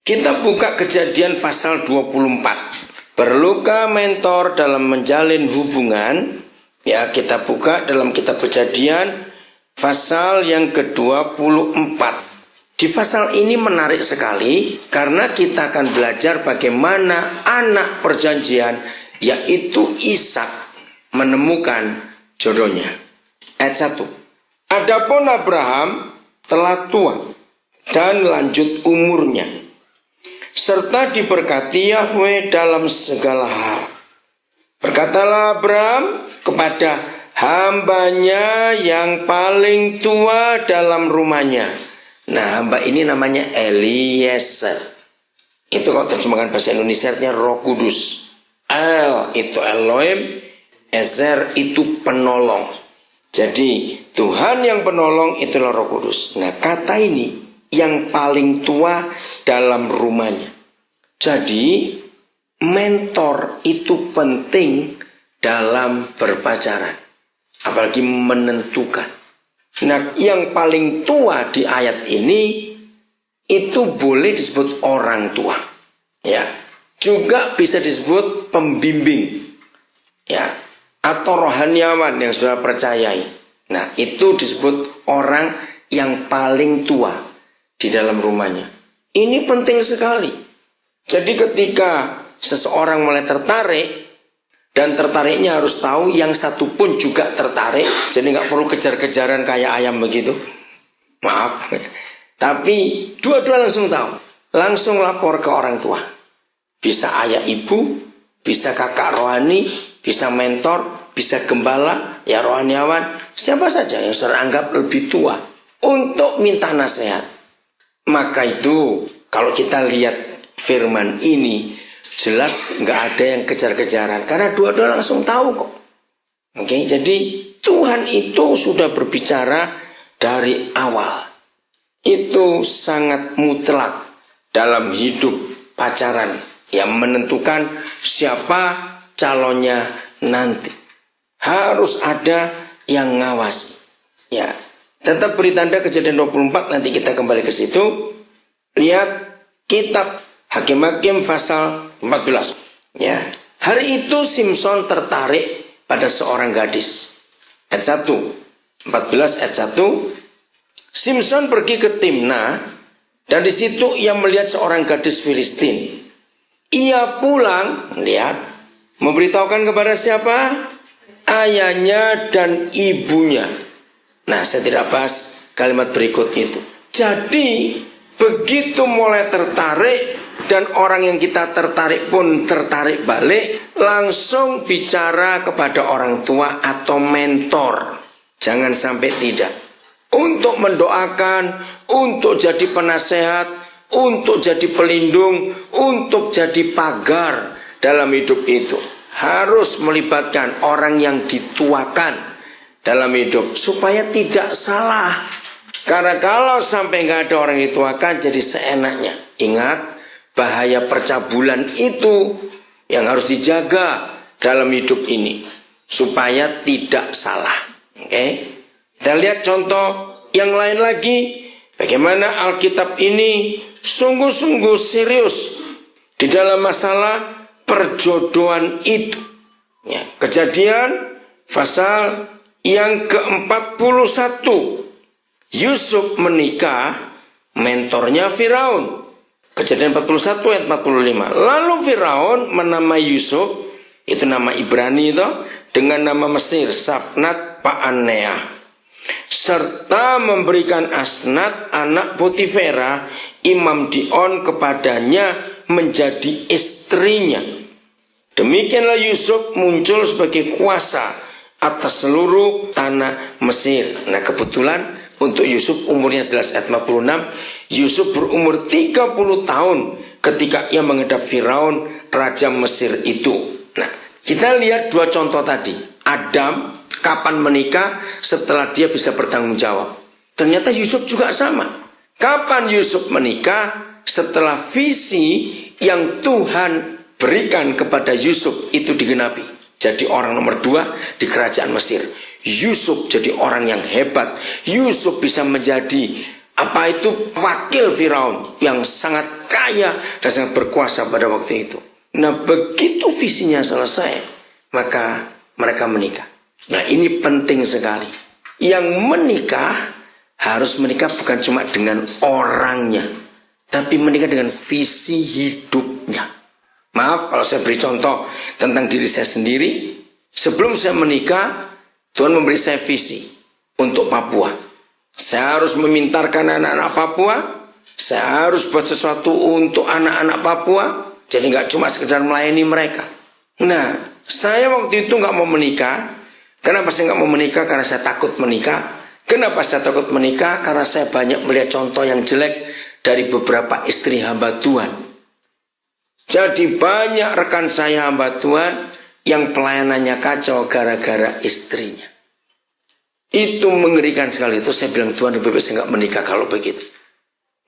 Kita buka Kejadian pasal 24. Perlukah mentor dalam menjalin hubungan? Ya, kita buka dalam kitab Kejadian pasal yang ke-24. Di pasal ini menarik sekali karena kita akan belajar bagaimana anak perjanjian yaitu Ishak menemukan jodohnya. Ayat 1. Adapun Abraham telah tua dan lanjut umurnya, serta diberkati Yahweh dalam segala hal. Berkatalah Abraham kepada hambanya yang paling tua dalam rumahnya. Nah, hamba ini namanya Eliezer. Itu kalau terjemahkan bahasa Indonesia artinya Roh Kudus. El itu Elohim, Ezer itu penolong. Jadi Tuhan yang penolong itulah Roh Kudus. Nah, kata ini yang paling tua dalam rumahnya. Jadi mentor itu penting dalam berpacaran, apalagi menentukan. Nah, yang paling tua di ayat ini itu boleh disebut orang tua, ya. Juga bisa disebut pembimbing, ya, atau rohaniawan yang sudah percayai. Nah, itu disebut orang yang paling tua di dalam rumahnya. Ini penting sekali. Jadi ketika seseorang mulai tertarik, dan tertariknya harus tahu yang satu pun juga tertarik. Jadi nggak perlu kejar-kejaran kayak ayam begitu. Maaf. Tapi dua-dua langsung tahu. Langsung lapor ke orang tua. Bisa ayah ibu, bisa kakak rohani, bisa mentor, bisa gembala, ya rohaniawan, siapa saja yang sudah anggap lebih tua untuk minta nasihat. Maka itu kalau kita lihat firman ini jelas nggak ada yang kejar-kejaran karena dua-dua langsung tahu kok. Oke, jadi Tuhan itu sudah berbicara dari awal. Itu sangat mutlak dalam hidup pacaran yang menentukan siapa calonnya nanti. Harus ada yang ngawasi. Ya, tetap beri tanda Kejadian 24, nanti kita kembali ke situ. Lihat kitab Hakim-Hakim pasal 14. Ya, hari itu Simson tertarik pada seorang gadis. Ayat 1. 14 ayat 1. Simson pergi ke Timna dan di situ ia melihat seorang gadis Filistin. Ia pulang, lihat, memberitahukan kepada siapa? Ayahnya dan ibunya. Nah, saya tidak bahas kalimat berikut itu. Jadi, begitu mulai tertarik dan orang yang kita tertarik pun tertarik balik, langsung bicara kepada orang tua atau mentor. Jangan sampai tidak. Untuk mendoakan, untuk jadi penasehat, untuk jadi pelindung, untuk jadi pagar dalam hidup itu. Harus melibatkan orang yang dituakan dalam hidup supaya tidak salah. Karena kalau sampai nggak ada orang yang dituakan jadi seenaknya. Ingat, bahaya percabulan itu yang harus dijaga dalam hidup ini supaya tidak salah. Oke? Kita lihat contoh yang lain lagi. Bagaimana Alkitab ini sungguh-sungguh serius di dalam masalah perjodohan itu. Ya, Kejadian pasal yang ke-41. Yusuf menikah, mentornya Firaun. Kejadian 41 ayat 45. Lalu Firaun menamai Yusuf, itu nama Ibrani itu, dengan nama Mesir, Safnat Paaneah. Serta memberikan Asnat anak Potifera, imam Dion, kepadanya menjadi istrinya. Demikianlah Yusuf muncul sebagai kuasa atas seluruh tanah Mesir. Nah, kebetulan untuk Yusuf umurnya jelas ayat 56. Yusuf berumur 30 tahun ketika ia menghadap Firaun, raja Mesir itu. Nah, kita lihat dua contoh tadi. Adam kapan menikah setelah dia bisa bertanggung jawab. Ternyata Yusuf juga sama. Kapan Yusuf menikah? Setelah visi yang Tuhan berikan kepada Yusuf itu digenapi. Jadi orang nomor 2 di kerajaan Mesir. Yusuf jadi orang yang hebat. Yusuf bisa menjadi wakil Firaun yang sangat kaya dan sangat berkuasa pada waktu itu. Nah, begitu visinya selesai, maka mereka menikah. Nah, ini penting sekali. Yang menikah harus menikah bukan cuma dengan orangnya, tapi menikah dengan visi hidupnya. Maaf kalau saya beri contoh tentang diri saya sendiri. Sebelum saya menikah, Tuhan memberi saya visi untuk Papua. Saya harus memintarkan anak-anak Papua. Saya harus buat sesuatu untuk anak-anak Papua. Jadi nggak cuma sekedar melayani mereka. Nah, saya waktu itu nggak mau menikah. Kenapa saya nggak mau menikah? Karena saya takut menikah. Kenapa saya takut menikah? Karena saya banyak melihat contoh yang jelek dari beberapa istri hamba Tuhan. Jadi banyak rekan saya hamba Tuhan yang pelayanannya kacau gara-gara istrinya. Itu mengerikan sekali. Itu saya bilang, Tuhan, lebih baik saya nggak menikah kalau begitu.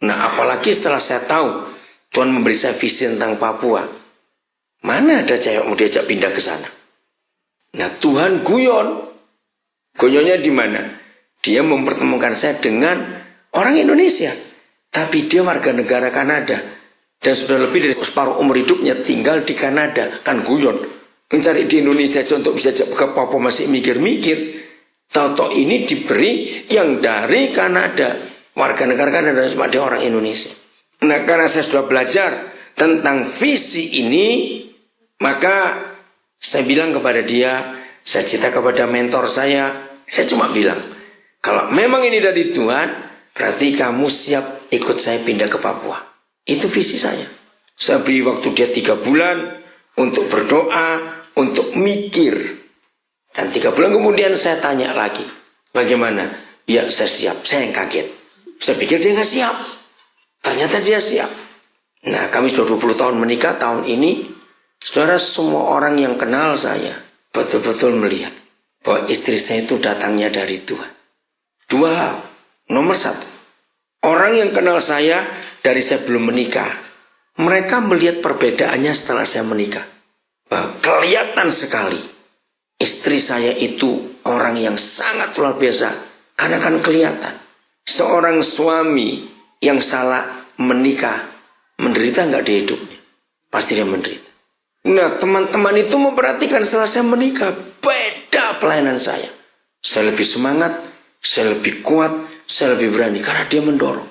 Nah, apalagi setelah saya tahu Tuhan memberi saya visi tentang Papua. Mana ada cewek mau diajak pindah ke sana? Nah, Tuhan guyon. Guyonnya di mana? Dia mempertemukan saya dengan orang Indonesia, tapi dia warga negara Kanada dan sudah lebih dari separuh umur hidupnya tinggal di Kanada. Kan guyon. Mencari di Indonesia aja untuk bisa ajak ke Papua masih mikir-mikir. Tahu-tahu ini diberi yang dari Kanada, warga negara Kanada, dan cuma dia orang Indonesia. Nah, karena saya sudah belajar tentang visi ini, maka saya bilang kepada dia, saya cerita kepada mentor saya cuma bilang, kalau memang ini dari Tuhan, berarti kamu siap ikut saya pindah ke Papua. Itu visi saya. Saya beri waktu dia 3 bulan untuk berdoa, untuk mikir. Dan 3 bulan kemudian saya tanya lagi, bagaimana? Ya, saya siap. Saya yang kaget. Saya pikir dia nggak siap. Ternyata dia siap. Nah, kami sudah 20 tahun menikah. Tahun ini, saudara, semua orang yang kenal saya betul-betul melihat bahwa istri saya itu datangnya dari Tuhan. 2 hal. Nomor 1, orang yang kenal saya dari saya belum menikah, mereka melihat perbedaannya setelah saya menikah. Bahwa kelihatan sekali istri saya itu orang yang sangat luar biasa. Karena kan kelihatan. Seorang suami yang salah menikah, menderita nggak di hidupnya? Pasti dia menderita. Nah, teman-teman itu memperhatikan setelah saya menikah, beda pelayanan saya. Saya lebih semangat, saya lebih kuat, saya lebih berani. Karena dia mendorong.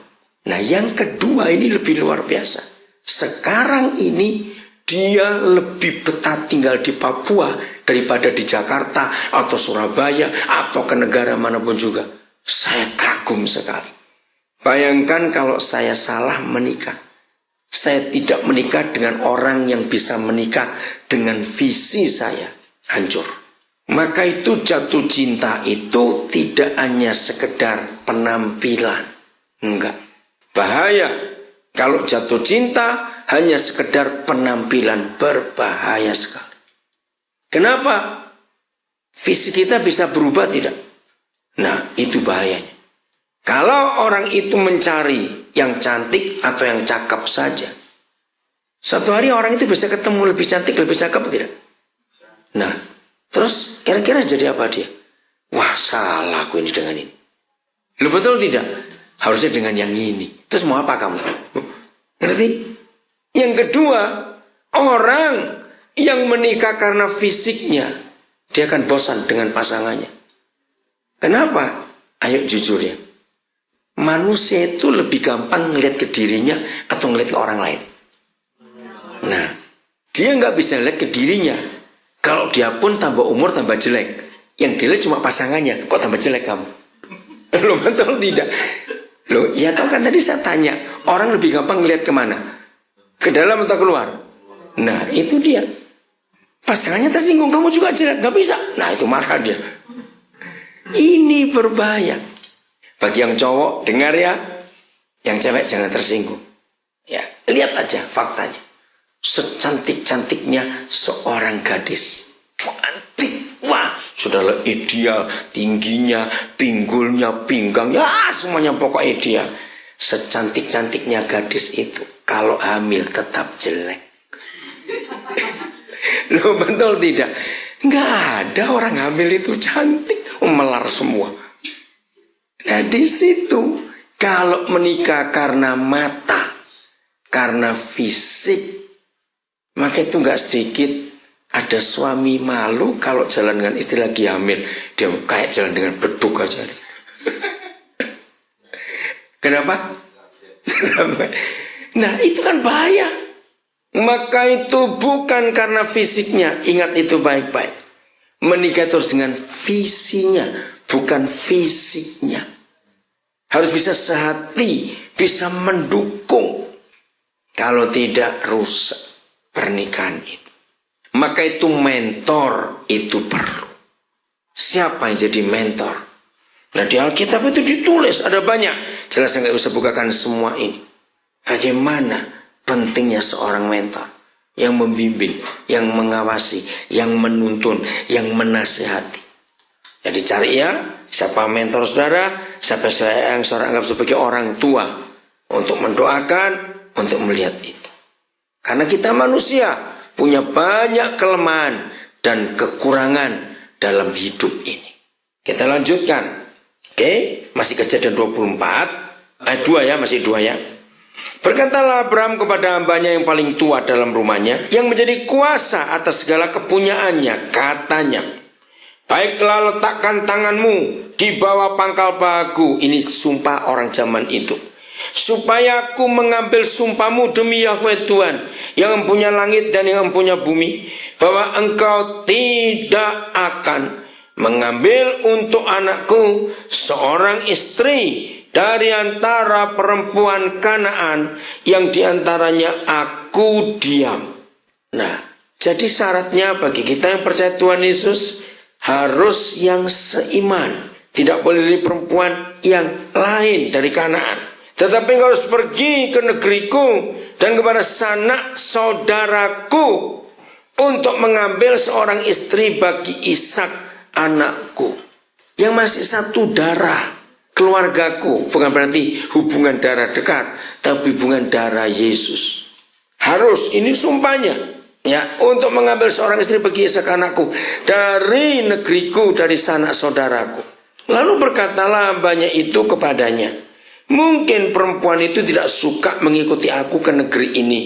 Nah, yang kedua ini lebih luar biasa. Sekarang ini dia lebih betah tinggal di Papua daripada di Jakarta atau Surabaya atau ke negara manapun juga. Saya kagum sekali. Bayangkan kalau saya salah menikah. Saya tidak menikah dengan orang yang bisa menikah dengan visi saya. Hancur. Maka itu jatuh cinta itu tidak hanya sekedar penampilan. Enggak. Bahaya. Kalau jatuh cinta hanya sekedar penampilan, berbahaya sekali. Kenapa? Visi kita bisa berubah tidak? Nah, itu bahayanya. Kalau orang itu mencari yang cantik atau yang cakep saja, satu hari orang itu bisa ketemu lebih cantik, lebih cakep tidak? Nah, terus kira-kira jadi apa dia? Wah, salah aku ini dengan ini. Lu betul tidak? Harusnya dengan yang ini. Terus mau apa kamu? Ngerti? Yang kedua, orang yang menikah karena fisiknya, dia akan bosan dengan pasangannya. Kenapa? Ayo jujur ya. Manusia itu lebih gampang ngeliat ke dirinya atau ngeliat ke orang lain. Nah, dia nggak bisa lihat ke dirinya. Kalau dia pun tambah umur tambah jelek. Yang dilihat cuma pasangannya. Kok tambah jelek kamu? Loh, betul tidak? Loh, ya tahu kan tadi saya tanya. Orang lebih gampang ngeliat kemana? Ke dalam atau keluar? Nah, itu dia. Pasangannya tersinggung, kamu juga jelek, gak bisa. Nah, itu marah dia. Ini berbahaya. Bagi yang cowok, dengar ya. Yang cewek jangan tersinggung. Ya, lihat aja faktanya. Secantik-cantiknya seorang gadis. Cantik. Wah, saudara, ideal. Tingginya, pinggulnya, pinggangnya, semuanya pokok ideal. Secantik-cantiknya gadis itu, kalau hamil tetap jelek. Loh, betul tidak? Nggak ada orang hamil itu cantik, melar semua. Nah, di situ kalau menikah karena mata, karena fisik, maka itu nggak sedikit ada suami malu kalau jalan dengan istri lagi hamil. Dia kayak jalan dengan beduk aja. Kenapa? Nah itu kan bahaya. Maka itu bukan karena fisiknya. Ingat itu baik-baik. Menikah terus dengan visinya, bukan fisiknya. Harus bisa sehati, bisa mendukung. Kalau tidak rusak pernikahan itu. Maka itu mentor itu perlu. Siapa yang jadi mentor? Nah di Alkitab itu ditulis ada banyak. Jelas saya nggak bisa bukakan semua ini. Bagaimana pentingnya seorang mentor yang membimbing, yang mengawasi, yang menuntun, yang menasihati. Jadi cari ya siapa mentor saudara, siapa yang saudara anggap sebagai orang tua untuk mendoakan, untuk melihat itu. Karena kita manusia punya banyak kelemahan dan kekurangan dalam hidup ini. Kita lanjutkan. Oke, masih Kejadian 24 ayat 2 ya, masih 2 ya. Berkatalah Abraham kepada hambanya yang paling tua dalam rumahnya, yang menjadi kuasa atas segala kepunyaannya, katanya, baiklah letakkan tanganmu di bawah pangkal pahaku. Ini sumpah orang zaman itu. Supaya aku mengambil sumpahmu demi Yahweh Tuhan yang mempunyai langit dan yang mempunyai bumi, bahwa engkau tidak akan mengambil untuk anakku seorang istri dari antara perempuan Kanaan yang diantaranya aku diam. Nah, jadi syaratnya bagi kita yang percaya Tuhan Yesus harus yang seiman. Tidak boleh dari perempuan yang lain dari Kanaan. Tetapi engkau harus pergi ke negeriku dan kepada sanak saudaraku untuk mengambil seorang istri bagi Ishak anakku yang masih satu darah, keluargaku. Bukan berarti hubungan darah dekat, tapi hubungan darah Yesus. Harus, ini sumpahnya ya, untuk mengambil seorang istri bagi Ishak anakku dari negeriku, dari sanak saudaraku. Lalu berkatalah hambanya itu kepadanya, mungkin perempuan itu tidak suka mengikuti aku ke negeri ini.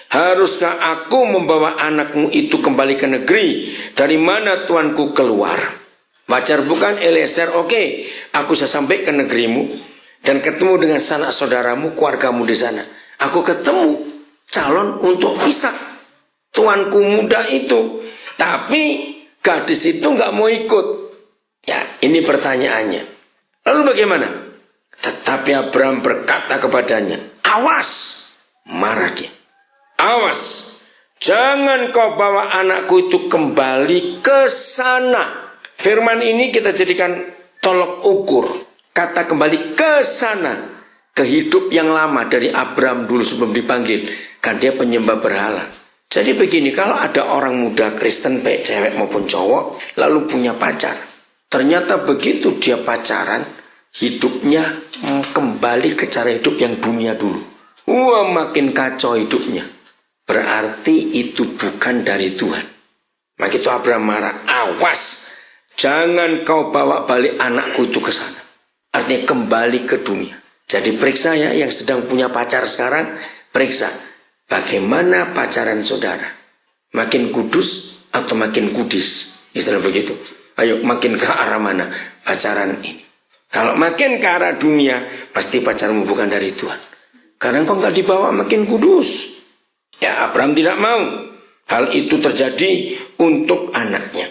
Haruskah aku membawa anakmu itu kembali ke negeri dari mana tuanku keluar? Wajar bukan Eliezer? Oke, aku bisa sampai ke negerimu dan ketemu dengan sanak saudaramu, keluargamu di sana. Aku ketemu calon untuk Ishak, tuanku muda itu. Tapi gadis itu nggak mau ikut. Ya, ini pertanyaannya. Lalu bagaimana? Tetapi Abraham berkata kepadanya, awas, marah dia. Awas, jangan kau bawa anakku itu kembali ke sana. Firman ini kita jadikan tolok ukur. Kata kembali ke sana, ke hidup yang lama dari Abraham dulu sebelum dipanggil. Kan dia penyembah berhala. Jadi begini, kalau ada orang muda Kristen, baik cewek maupun cowok, lalu punya pacar. Ternyata begitu dia pacaran, hidupnya kembali ke cara hidup yang dunia dulu. Wah, makin kacau hidupnya. Berarti itu bukan dari Tuhan. Maka itu Abraham marah. Awas, jangan kau bawa balik anakku itu ke sana. Artinya kembali ke dunia. Jadi periksa ya, yang sedang punya pacar sekarang, periksa bagaimana pacaran saudara. Makin kudus atau makin kudis? Istilah begitu. Ayo, makin ke arah mana pacaran ini? Kalau makin ke arah dunia, pasti pacarmu bukan dari Tuhan. Karena kau nggak dibawa makin kudus. Ya, Abraham tidak mau hal itu terjadi untuk anaknya.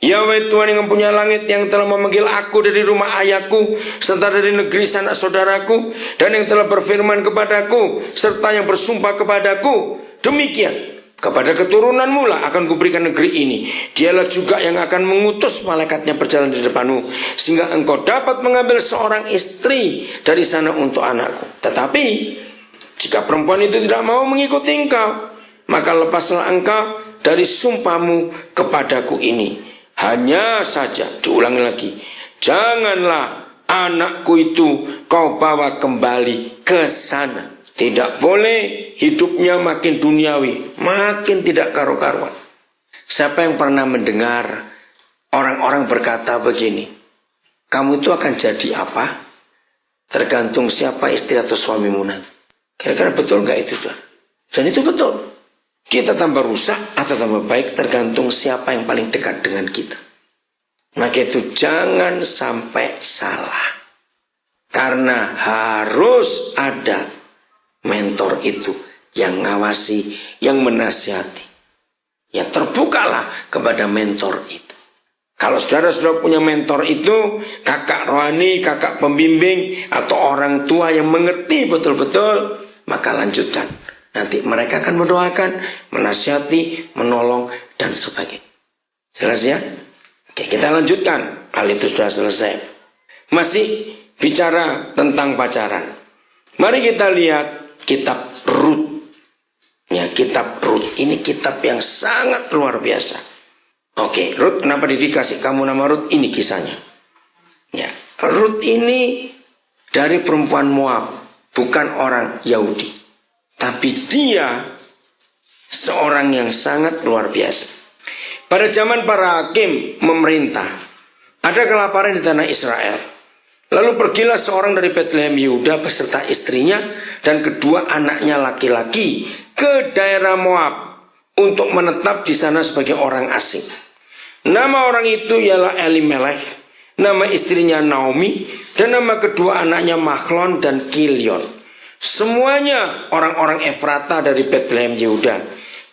Yahweh Tuhan yang mempunyai langit, yang telah memanggil aku dari rumah ayahku serta dari negeri sanak saudaraku, dan yang telah berfirman kepadaku serta yang bersumpah kepadaku, demikian kepada keturunanmu lah akan kuberikan negeri ini. Dialah juga yang akan mengutus malaikatnya berjalan di depanmu, sehingga engkau dapat mengambil seorang istri dari sana untuk anakku. Tetapi jika perempuan itu tidak mau mengikuti engkau, maka lepaslah engkau dari sumpahmu kepadaku ini. Hanya saja, diulangi lagi, janganlah anakku itu kau bawa kembali ke sana. Tidak boleh hidupnya makin duniawi, makin tidak karu-karuan. Siapa yang pernah mendengar orang-orang berkata begini, kamu itu akan jadi apa? Tergantung siapa istri atau suamimu nanti. Kira-kira betul nggak itu, Tuhan? Dan itu betul. Kita tambah rusak atau tambah baik tergantung siapa yang paling dekat dengan kita. Maka itu jangan sampai salah. Karena harus ada mentor itu yang ngawasi, yang menasihati. Ya terbukalah kepada mentor itu. Kalau saudara sudah punya mentor itu, kakak rohani, kakak pembimbing, atau orang tua yang mengerti betul-betul, maka lanjutkan. Nanti mereka akan mendoakan, menasihati, menolong, dan sebagainya. Jelas ya? Oke, kita lanjutkan. Hal itu sudah selesai. Masih bicara tentang pacaran. Mari kita lihat kitab Rut. Ya, kitab Rut. Ini kitab yang sangat luar biasa. Oke, Rut, kenapa dikasih kamu nama Rut? Ini kisahnya. Ya, Rut ini dari perempuan Moab, bukan orang Yahudi. Tapi dia seorang yang sangat luar biasa. Pada zaman para hakim memerintah, ada kelaparan di tanah Israel. Lalu pergilah seorang dari Bethlehem Yehuda beserta istrinya dan kedua anaknya laki-laki ke daerah Moab untuk menetap di sana sebagai orang asing. Nama orang itu ialah Elimelech, nama istrinya Naomi, dan nama kedua anaknya Mahlon dan Kilion. Semuanya orang-orang Efrata dari Bethlehem Yehuda.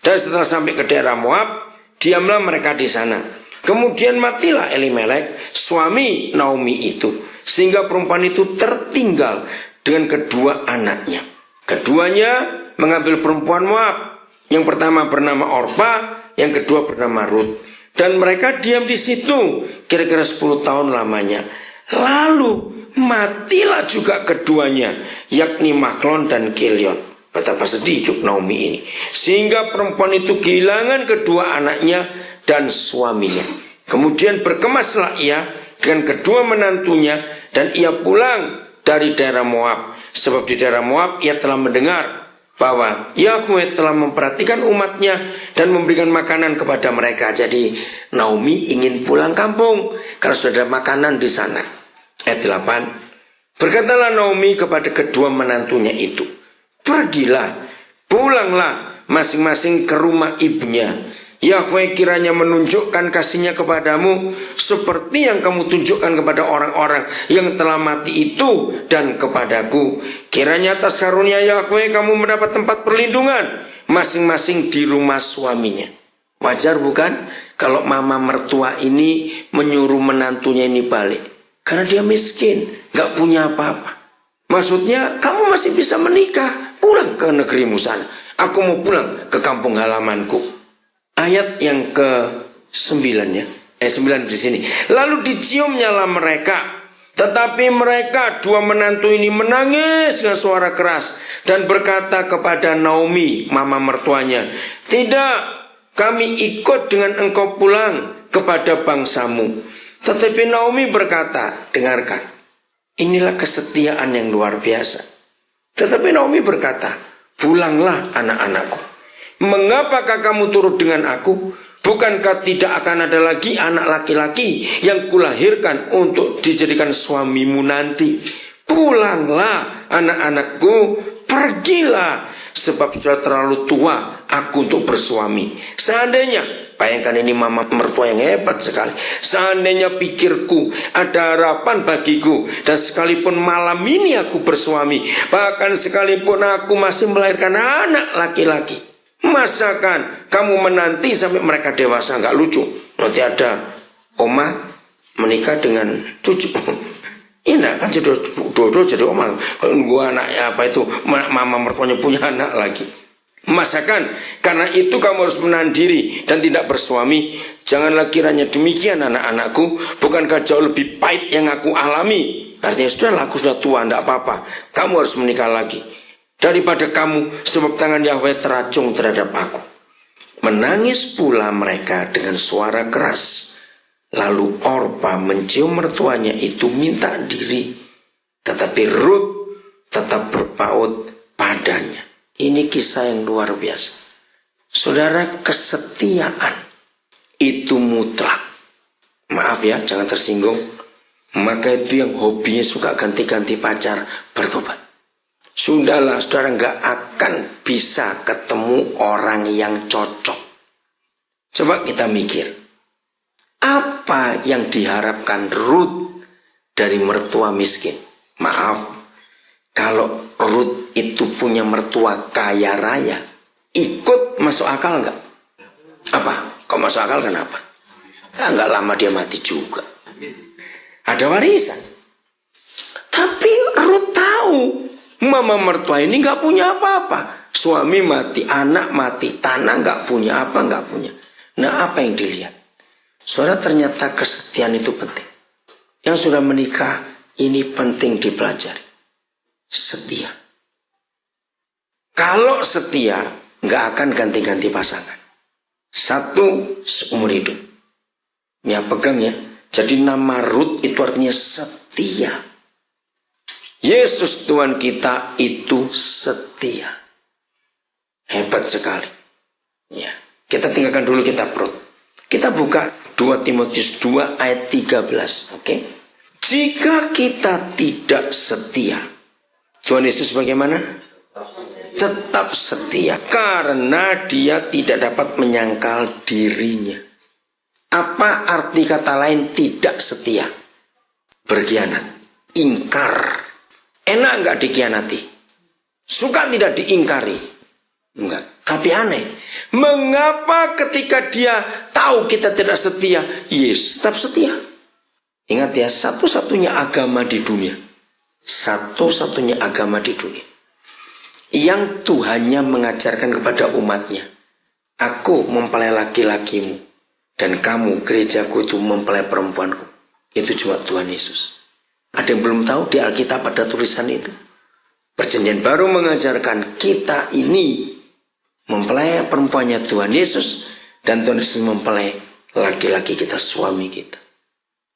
Dan setelah sampai ke daerah Moab, diamlah mereka di sana. Kemudian matilah Elimelech, suami Naomi itu, sehingga perempuan itu tertinggal dengan kedua anaknya. Keduanya mengambil perempuan Moab. Yang pertama bernama Orpa, yang kedua bernama Rut. Dan mereka diam di situ kira-kira 10 tahun lamanya. Lalu matilah juga keduanya, yakni Mahlon dan Kilion. Betapa sedih hidup Naomi ini. Sehingga perempuan itu kehilangan kedua anaknya dan suaminya. Kemudian berkemaslah ia dengan kedua menantunya, dan ia pulang dari daerah Moab. Sebab di daerah Moab ia telah mendengar bahwa Yahweh telah memperhatikan umatnya dan memberikan makanan kepada mereka. Jadi Naomi ingin pulang kampung karena sudah ada makanan di sana. Ayat 8. Berkatalah Naomi kepada kedua menantunya itu, pergilah, pulanglah masing-masing ke rumah ibunya. Yahweh kiranya menunjukkan kasihnya kepadamu seperti yang kamu tunjukkan kepada orang-orang yang telah mati itu dan kepadaku. Kiranya atas karunia Yahweh kamu mendapat tempat perlindungan masing-masing di rumah suaminya. Wajar bukan kalau mama mertua ini menyuruh menantunya ini balik? Karena dia miskin, gak punya apa-apa. Maksudnya kamu masih bisa menikah, pulang ke negerimu sana. Aku mau pulang ke kampung halamanku. Ayat yang ke-9 ya. 9 di sini. Lalu diciumnyalah mereka. Tetapi mereka dua menantu ini menangis dengan suara keras dan berkata kepada Naomi, mama mertuanya, tidak, kami ikut dengan engkau pulang kepada bangsamu. Tetapi Naomi berkata, dengarkan, inilah kesetiaan yang luar biasa. Tetapi Naomi berkata, pulanglah anak-anakku. Mengapakah kamu turut dengan aku? Bukankah tidak akan ada lagi anak laki-laki yang kulahirkan untuk dijadikan suamimu nanti? Pulanglah anak-anakku, pergilah, sebab sudah terlalu tua aku untuk bersuami. Seandainya, bayangkan ini mama mertua yang hebat sekali. Seandainya pikirku ada harapan bagiku, dan sekalipun malam ini aku bersuami, bahkan sekalipun aku masih melahirkan anak laki-laki, masakan kamu menanti sampai mereka dewasa? Nggak lucu. Nanti ada oma menikah dengan cucu. Ini kan jodoh jadi oma. Kalau gua anaknya apa itu, mama mertuanya punya anak lagi. Masakan karena itu kamu harus menahan diri dan tidak bersuami? Janganlah kiranya demikian anak-anakku. Bukankah jauh lebih pahit yang aku alami? Artinya sudahlah, aku sudah tua, tidak apa-apa. Kamu harus menikah lagi daripada kamu, sebab tangan Yahweh teracung terhadap aku. Menangis pula mereka dengan suara keras. Lalu Orpa mencium mertuanya itu minta diri, tetapi Rut tetap berpaut padanya. Ini kisah yang luar biasa. Saudara, kesetiaan itu mutlak. Maaf ya, jangan tersinggung. Maka itu yang hobinya suka ganti-ganti pacar, bertobat. Sudahlah, saudara nggak akan bisa ketemu orang yang cocok. Coba kita mikir, apa yang diharapkan Ruth dari mertua miskin? Maaf, kalau Ruth itu punya mertua kaya raya, ikut masuk akal nggak? Apa? Kok masuk akal kenapa? Nggak lama dia mati juga. Ada warisan. Tapi Ruth tahu mama mertua ini nggak punya apa-apa. Suami mati, anak mati, tanah nggak punya apa, nggak punya. Nah, apa yang dilihat? Saudara, ternyata kesetiaan itu penting. Yang sudah menikah ini penting dipelajari. Setia. Kalau setia, nggak akan ganti-ganti pasangan. Satu seumur hidup. Ya, pegang ya. Jadi nama Ruth itu artinya setia. Yesus Tuhan kita itu setia. Hebat sekali. Ya, kita tinggalkan dulu kitab Ruth. Kita buka 2 Timotius 2 ayat 13. Oke? Jika kita tidak setia, Tuhan Yesus bagaimana? Tetap setia. Karena dia tidak dapat menyangkal dirinya. Apa arti kata lain tidak setia? Berkhianat. Ingkar. Enak nggak dikhianati? Suka tidak diingkari? Enggak. Tapi aneh. Mengapa ketika dia tahu kita tidak setia, Yesus tetap setia? Ingat ya, satu-satunya agama di dunia. Satu-satunya agama di dunia. Yang Tuhannya mengajarkan kepada umatnya. Aku mempelai laki-lakimu. Dan kamu, gerejaku itu mempelai perempuanku. Itu cuma Tuhan Yesus. Ada yang belum tahu di Alkitab ada tulisan itu. Perjanjian baru mengajarkan kita ini mempelai perempuannya Tuhan Yesus. Dan Tuhan Yesus mempelai laki-laki kita, suami kita.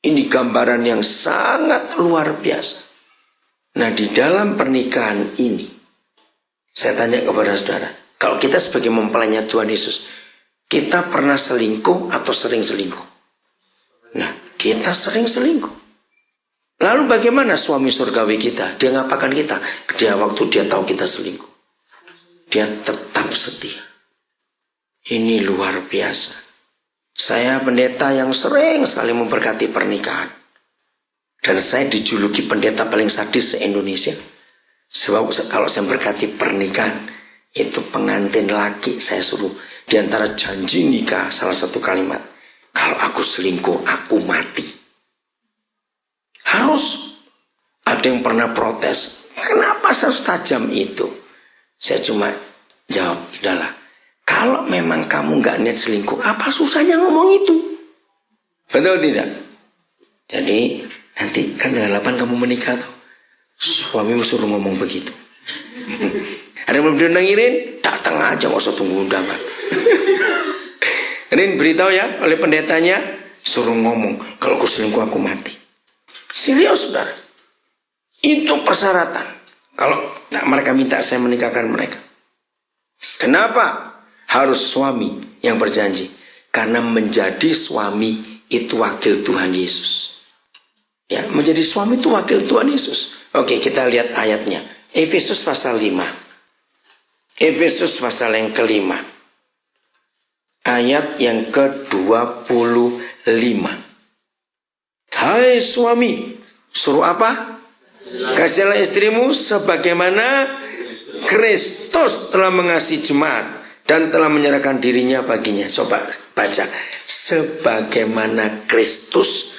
Ini gambaran yang sangat luar biasa. Nah, di dalam pernikahan ini, saya tanya kepada saudara, kalau kita sebagai mempelainya Tuhan Yesus, kita pernah selingkuh atau sering selingkuh? Nah, kita sering selingkuh. Lalu bagaimana suami surgawi kita? Dia ngapakan kita? Dia waktu dia tahu kita selingkuh, dia tetap setia. Ini luar biasa. Saya pendeta yang sering sekali memberkati pernikahan. Dan saya dijuluki pendeta paling sadis se-Indonesia. Sebab kalau saya berkati pernikahan, itu pengantin laki saya suruh di antara janji nikah salah satu kalimat, kalau aku selingkuh, aku mati. Harus. Ada yang pernah protes, kenapa harus tajam itu? Saya cuma jawab, udahlah, kalau memang kamu gak niat selingkuh, apa susahnya ngomong itu? Betul tidak? Jadi nanti kan harapan kamu menikah tuh, suamimu suruh ngomong begitu. Ada yang belum diundangirin? Datang aja, gak usah tunggu undangan. Ini beritahu ya oleh pendetanya, suruh ngomong, kalau aku selingkuh aku mati. Serius saudara. Itu persyaratan. Kalau mereka minta saya menikahkan mereka. Kenapa harus suami yang berjanji? Karena menjadi suami itu wakil Tuhan Yesus. Ya, menjadi suami itu wakil Tuhan Yesus. Oke, kita lihat ayatnya. Efesus pasal 5. Efesus pasal yang ke-5. Ayat yang ke-25. Hai suami, suruh apa? Kasihilah istrimu sebagaimana Kristus telah mengasihi jemaat dan telah menyerahkan dirinya baginya. Coba baca. Sebagaimana Kristus.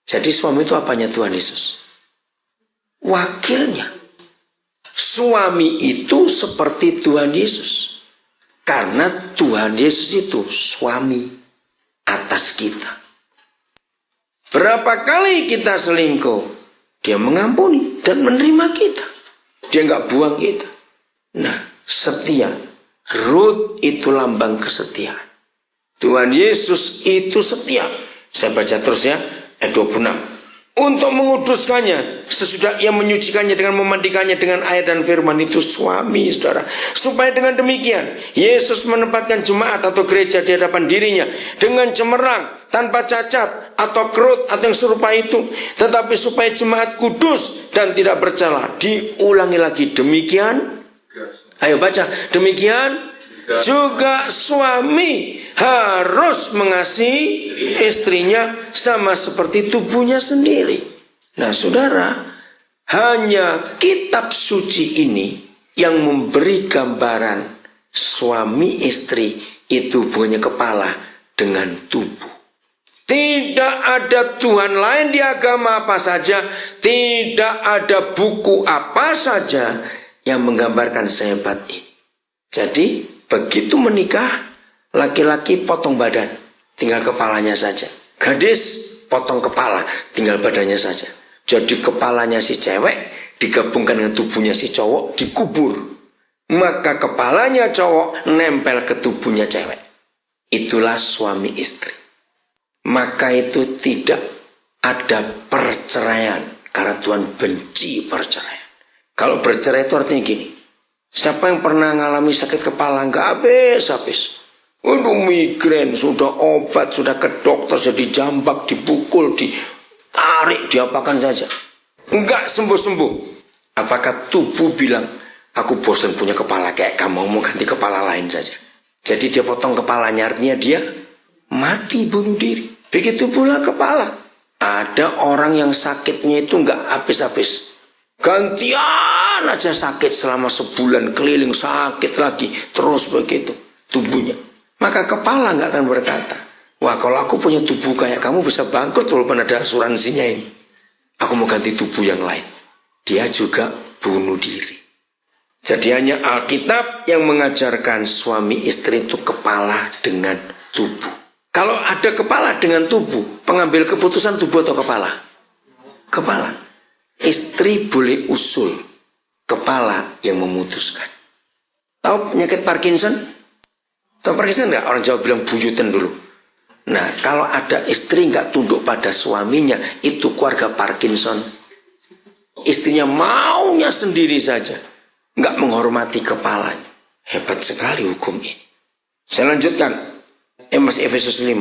Jadi suami itu apanya Tuhan Yesus? Wakilnya. Suami itu seperti Tuhan Yesus. Karena Tuhan Yesus itu suami atas kita. Berapa kali kita selingkuh, dia mengampuni dan menerima kita. Dia nggak buang kita. Nah, setia. Ruth itu lambang kesetiaan. Tuhan Yesus itu setia. Saya baca terus ya, ayat 26. untuk menguduskannya sesudah ia menyucikannya dengan memandikannya dengan air dan firman. Itu suami, saudara. Supaya dengan demikian Yesus menempatkan jemaat atau gereja di hadapan dirinya dengan cemerlang, tanpa cacat atau kerut atau yang serupa itu, tetapi supaya jemaat kudus dan tidak bercela. Diulangi lagi, demikian, ayo baca, demikian juga suami harus mengasihi istrinya sama seperti tubuhnya sendiri. Nah, saudara, hanya kitab suci ini yang memberi gambaran suami istri itu hubungannya kepala dengan tubuh. Tidak ada Tuhan lain di agama apa saja, tidak ada buku apa saja yang menggambarkan sehebat ini. Jadi begitu menikah, laki-laki potong badan, tinggal kepalanya saja. Gadis potong kepala, tinggal badannya saja. Jadi kepalanya si cewek digabungkan dengan tubuhnya si cowok, dikubur. Maka kepalanya cowok nempel ke tubuhnya cewek. Itulah suami istri. Maka itu tidak ada perceraian, karena Tuhan benci perceraian. Kalau bercerai itu artinya gini, siapa yang pernah mengalami sakit kepala nggak habis-habis. Udah migrain, sudah obat, sudah ke dokter, sudah dijambak, dipukul, ditarik, diapakan saja. Enggak sembuh-sembuh. Apakah tubuh bilang, aku bosan punya kepala kayak kamu, mau ganti kepala lain saja. Jadi dia potong kepalanya, artinya dia mati, bunuh diri. Begitu pula kepala. Ada orang yang sakitnya itu enggak habis-habis. Gantian aja sakit selama sebulan, keliling sakit lagi, terus begitu tubuhnya. Maka kepala nggak akan berkata, wah kalau aku punya tubuh kayak kamu bisa bangkrut walaupun ada asuransinya ini. Aku mau ganti tubuh yang lain. Dia juga bunuh diri. Jadi hanya Alkitab yang mengajarkan suami istri itu kepala dengan tubuh. Kalau ada kepala dengan tubuh, pengambil keputusan tubuh atau kepala? Kepala. Istri boleh usul, kepala yang memutuskan. Tahu penyakit Parkinson? Tahu Parkinson enggak? Orang Jawa bilang buyutan dulu. Nah, kalau ada istri enggak tunduk pada suaminya, itu keluarga Parkinson. Istrinya maunya sendiri saja, enggak menghormati kepalanya. Hebat sekali hukum ini. Saya lanjutkan. Masih Efesus 5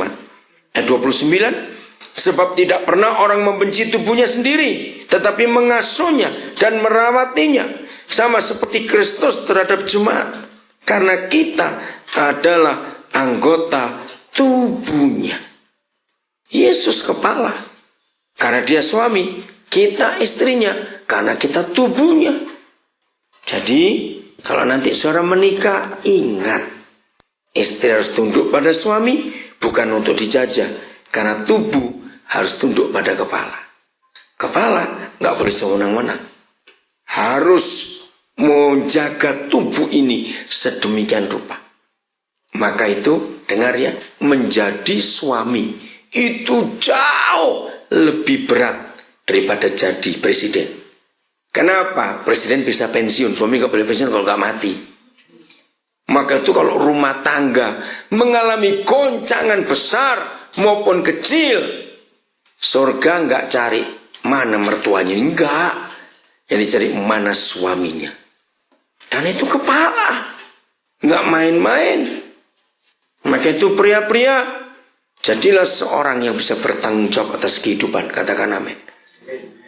ayat 29. Sebab tidak pernah orang membenci tubuhnya sendiri, tetapi mengasuhnya dan merawatinya, sama seperti Kristus terhadap jemaat. Karena kita adalah anggota tubuhnya. Yesus kepala, karena dia suami, kita istrinya, karena kita tubuhnya. Jadi kalau nanti saudara menikah, ingat, istri harus tunduk pada suami, bukan untuk dijajah, karena tubuh harus tunduk pada kepala. Kepala nggak boleh sewenang-wenang. Harus menjaga tubuh ini sedemikian rupa. Maka itu, dengar ya, menjadi suami itu jauh lebih berat daripada jadi presiden. Kenapa? Presiden bisa pensiun, suami nggak boleh pensiun kalau nggak mati. Maka itu kalau rumah tangga mengalami goncangan besar maupun kecil, surga nggak cari mana mertuanya, enggak. Yang dicari mana suaminya. Dan itu kepala, nggak main-main. Maka itu pria-pria, jadilah seorang yang bisa bertanggung jawab atas kehidupan. Katakan amin.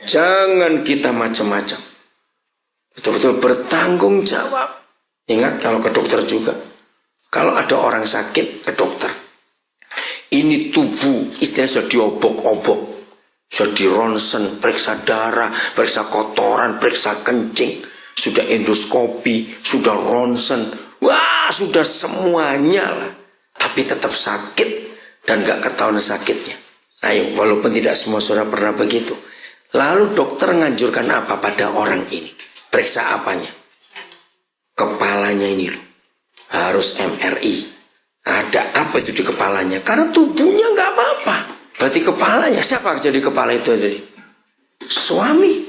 Jangan kita macam-macam. Betul-betul bertanggung jawab. Ingat kalau ke dokter juga. Kalau ada orang sakit ke dokter. Ini tubuh istilahnya sudah diobok-obok, sudah dironsen, periksa darah, periksa kotoran, periksa kencing, sudah endoskopi, sudah ronsen, wah sudah semuanya lah. Tapi tetap sakit dan gak ketahuan sakitnya. Ayo, walaupun tidak semua saudara pernah begitu. Lalu dokter nganjurkan apa pada orang ini? Periksa apanya? Kepalanya ini loh, harus MRI. Ada apa itu di kepalanya? Karena tubuhnya nggak apa-apa. Berarti kepalanya, siapa jadi kepala itu tadi? Suami.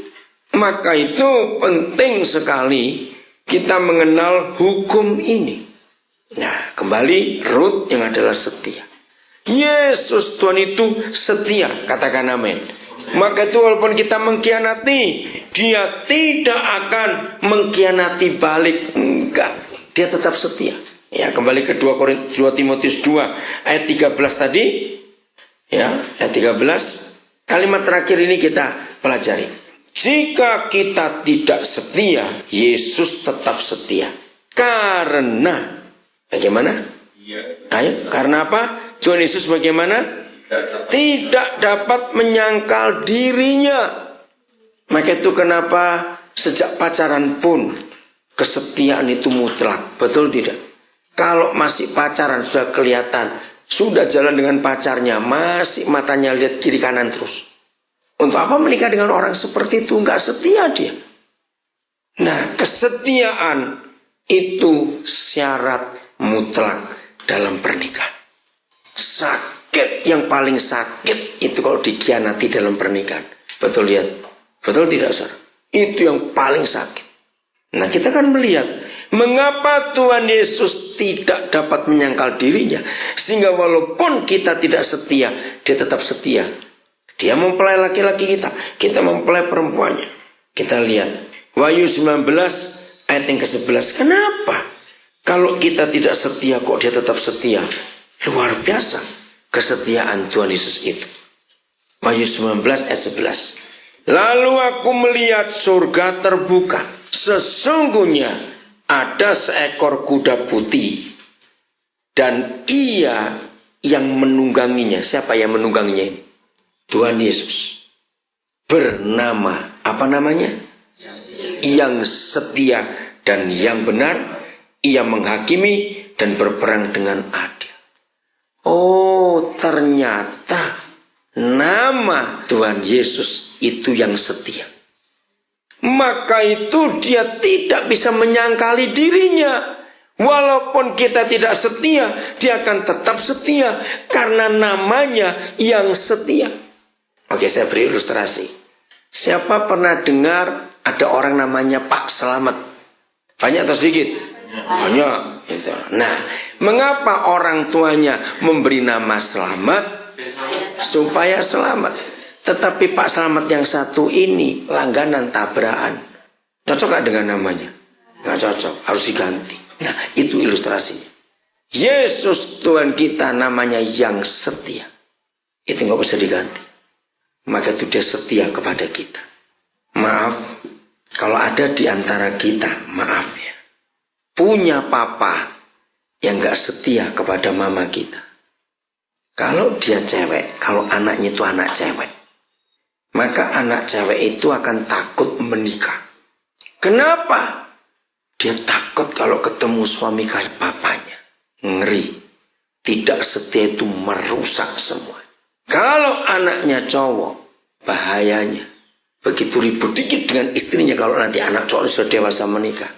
Maka itu penting sekali kita mengenal hukum ini. Nah, kembali Rut yang adalah setia. Yesus Tuhan itu setia, katakan amin. Maka itu walaupun kita mengkhianati, dia tidak akan mengkhianati balik. Enggak, dia tetap setia. Ya, kembali ke 2 Timotius 2 ayat 13 tadi. Ya, ayat 13. Kalimat terakhir ini kita pelajari. Jika kita tidak setia, Yesus tetap setia. Karena bagaimana? Ayo, karena apa? Tuhan Yesus bagaimana? Tidak dapat menyangkal dirinya. Maka itu kenapa sejak pacaran pun kesetiaan itu mutlak. Betul tidak? Kalau masih pacaran sudah kelihatan, sudah jalan dengan pacarnya, masih matanya lihat kiri kanan terus. Untuk apa menikah dengan orang seperti itu? Enggak setia dia. Nah, kesetiaan itu syarat mutlak dalam pernikahan. Sakit yang paling sakit itu kalau dikhianati dalam pernikahan. Betul lihat? Betul tidak, saudara? Itu yang paling sakit. Nah, kita kan melihat mengapa Tuhan Yesus tidak dapat menyangkal dirinya, sehingga walaupun kita tidak setia, dia tetap setia. Dia mempelai laki-laki kita mempelai perempuannya. Kita lihat Wahyu 19 ayat yang ke-11. Kenapa? Kalau kita tidak setia kok dia tetap setia? Luar biasa kesetiaan Tuhan Yesus itu. Wahyu 19 ayat 11. Lalu aku melihat surga terbuka. Sesungguhnya ada seekor kuda putih. Dan ia yang menungganginya. Siapa yang menungganginya ini? Tuhan Yesus. Bernama, apa namanya? Yang setia dan yang benar. Ia menghakimi dan berperang dengan adil. Oh, ternyata nama Tuhan Yesus itu yang setia. Maka itu dia tidak bisa menyangkali dirinya. Walaupun kita tidak setia, dia akan tetap setia. Karena namanya yang setia. Oke, saya beri ilustrasi. Siapa pernah dengar ada orang namanya Pak Selamat? Banyak atau sedikit? Banyak. Gitu. Nah, mengapa orang tuanya memberi nama Selamat? Supaya selamat. Tetapi Pak Selamat yang satu ini langganan tabrakan. Cocok gak dengan namanya? Gak cocok, harus diganti. Nah, itu ilustrasinya. Yesus Tuhan kita namanya yang setia. Itu gak bisa diganti. Maka itu dia setia kepada kita. Maaf, kalau ada di antara kita, maaf ya, punya papa yang gak setia kepada mama kita. Kalau dia cewek, kalau anaknya itu anak cewek, maka anak cewek itu akan takut menikah. Kenapa? Dia takut kalau ketemu suami kayak papanya. Ngeri. Tidak setia itu merusak semua. Kalau anaknya cowok, bahayanya. Begitu ribut dikit dengan istrinya, kalau nanti anak cowok sudah dewasa menikah,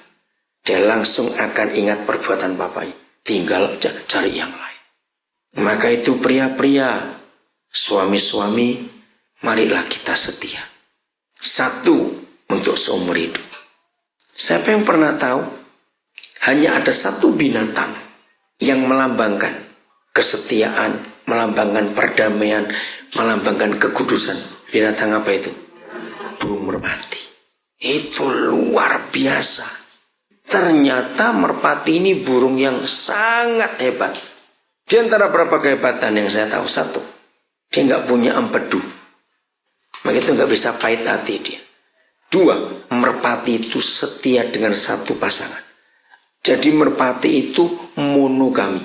dia langsung akan ingat perbuatan bapaknya. Tinggal cari yang lain. Maka itu pria-pria, suami-suami, marilah kita setia. Satu untuk seumur hidup. Siapa yang pernah tahu? Hanya ada satu binatang yang melambangkan kesetiaan, melambangkan perdamaian, melambangkan kekudusan. Binatang apa itu? Burung merpati. Itu luar biasa. Ternyata merpati ini burung yang sangat hebat. Di antara berapa kehebatan yang saya tahu, satu, dia nggak punya empedu. Maka itu nggak bisa pahit hati dia. Dua, merpati itu setia dengan satu pasangan. Jadi merpati itu monogami.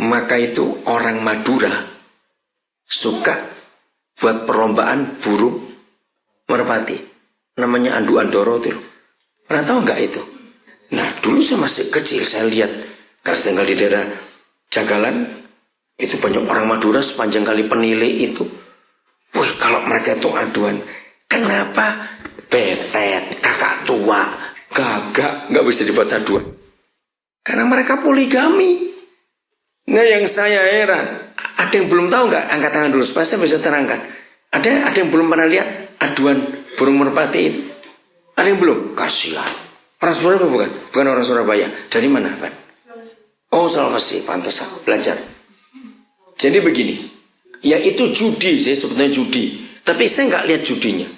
Maka itu orang Madura suka buat perlombaan burung merpati. Namanya Andu Andoro itu. Pernah tahu nggak itu? Nah, dulu saya masih kecil, saya lihat, karena tinggal di daerah Jagalan, itu banyak orang Madura sepanjang kali Penile itu. Wih, kalau mereka itu aduan, kenapa betet, kakak tua, gagak, nggak bisa dibuat aduan? Karena mereka poligami. Nah, yang saya heran, ada yang belum tahu nggak? Angkat tangan dulu supaya saya bisa terangkan. Ada yang belum pernah lihat aduan burung merpati itu? Ada yang belum? Kasihan. Orang Surabaya bukan? Bukan orang Surabaya. Dari mana, Pak? Oh, Sulawesi, pantesan belajar. Jadi begini, yaitu judi, saya sebetulnya judi. Tapi saya nggak lihat judinya.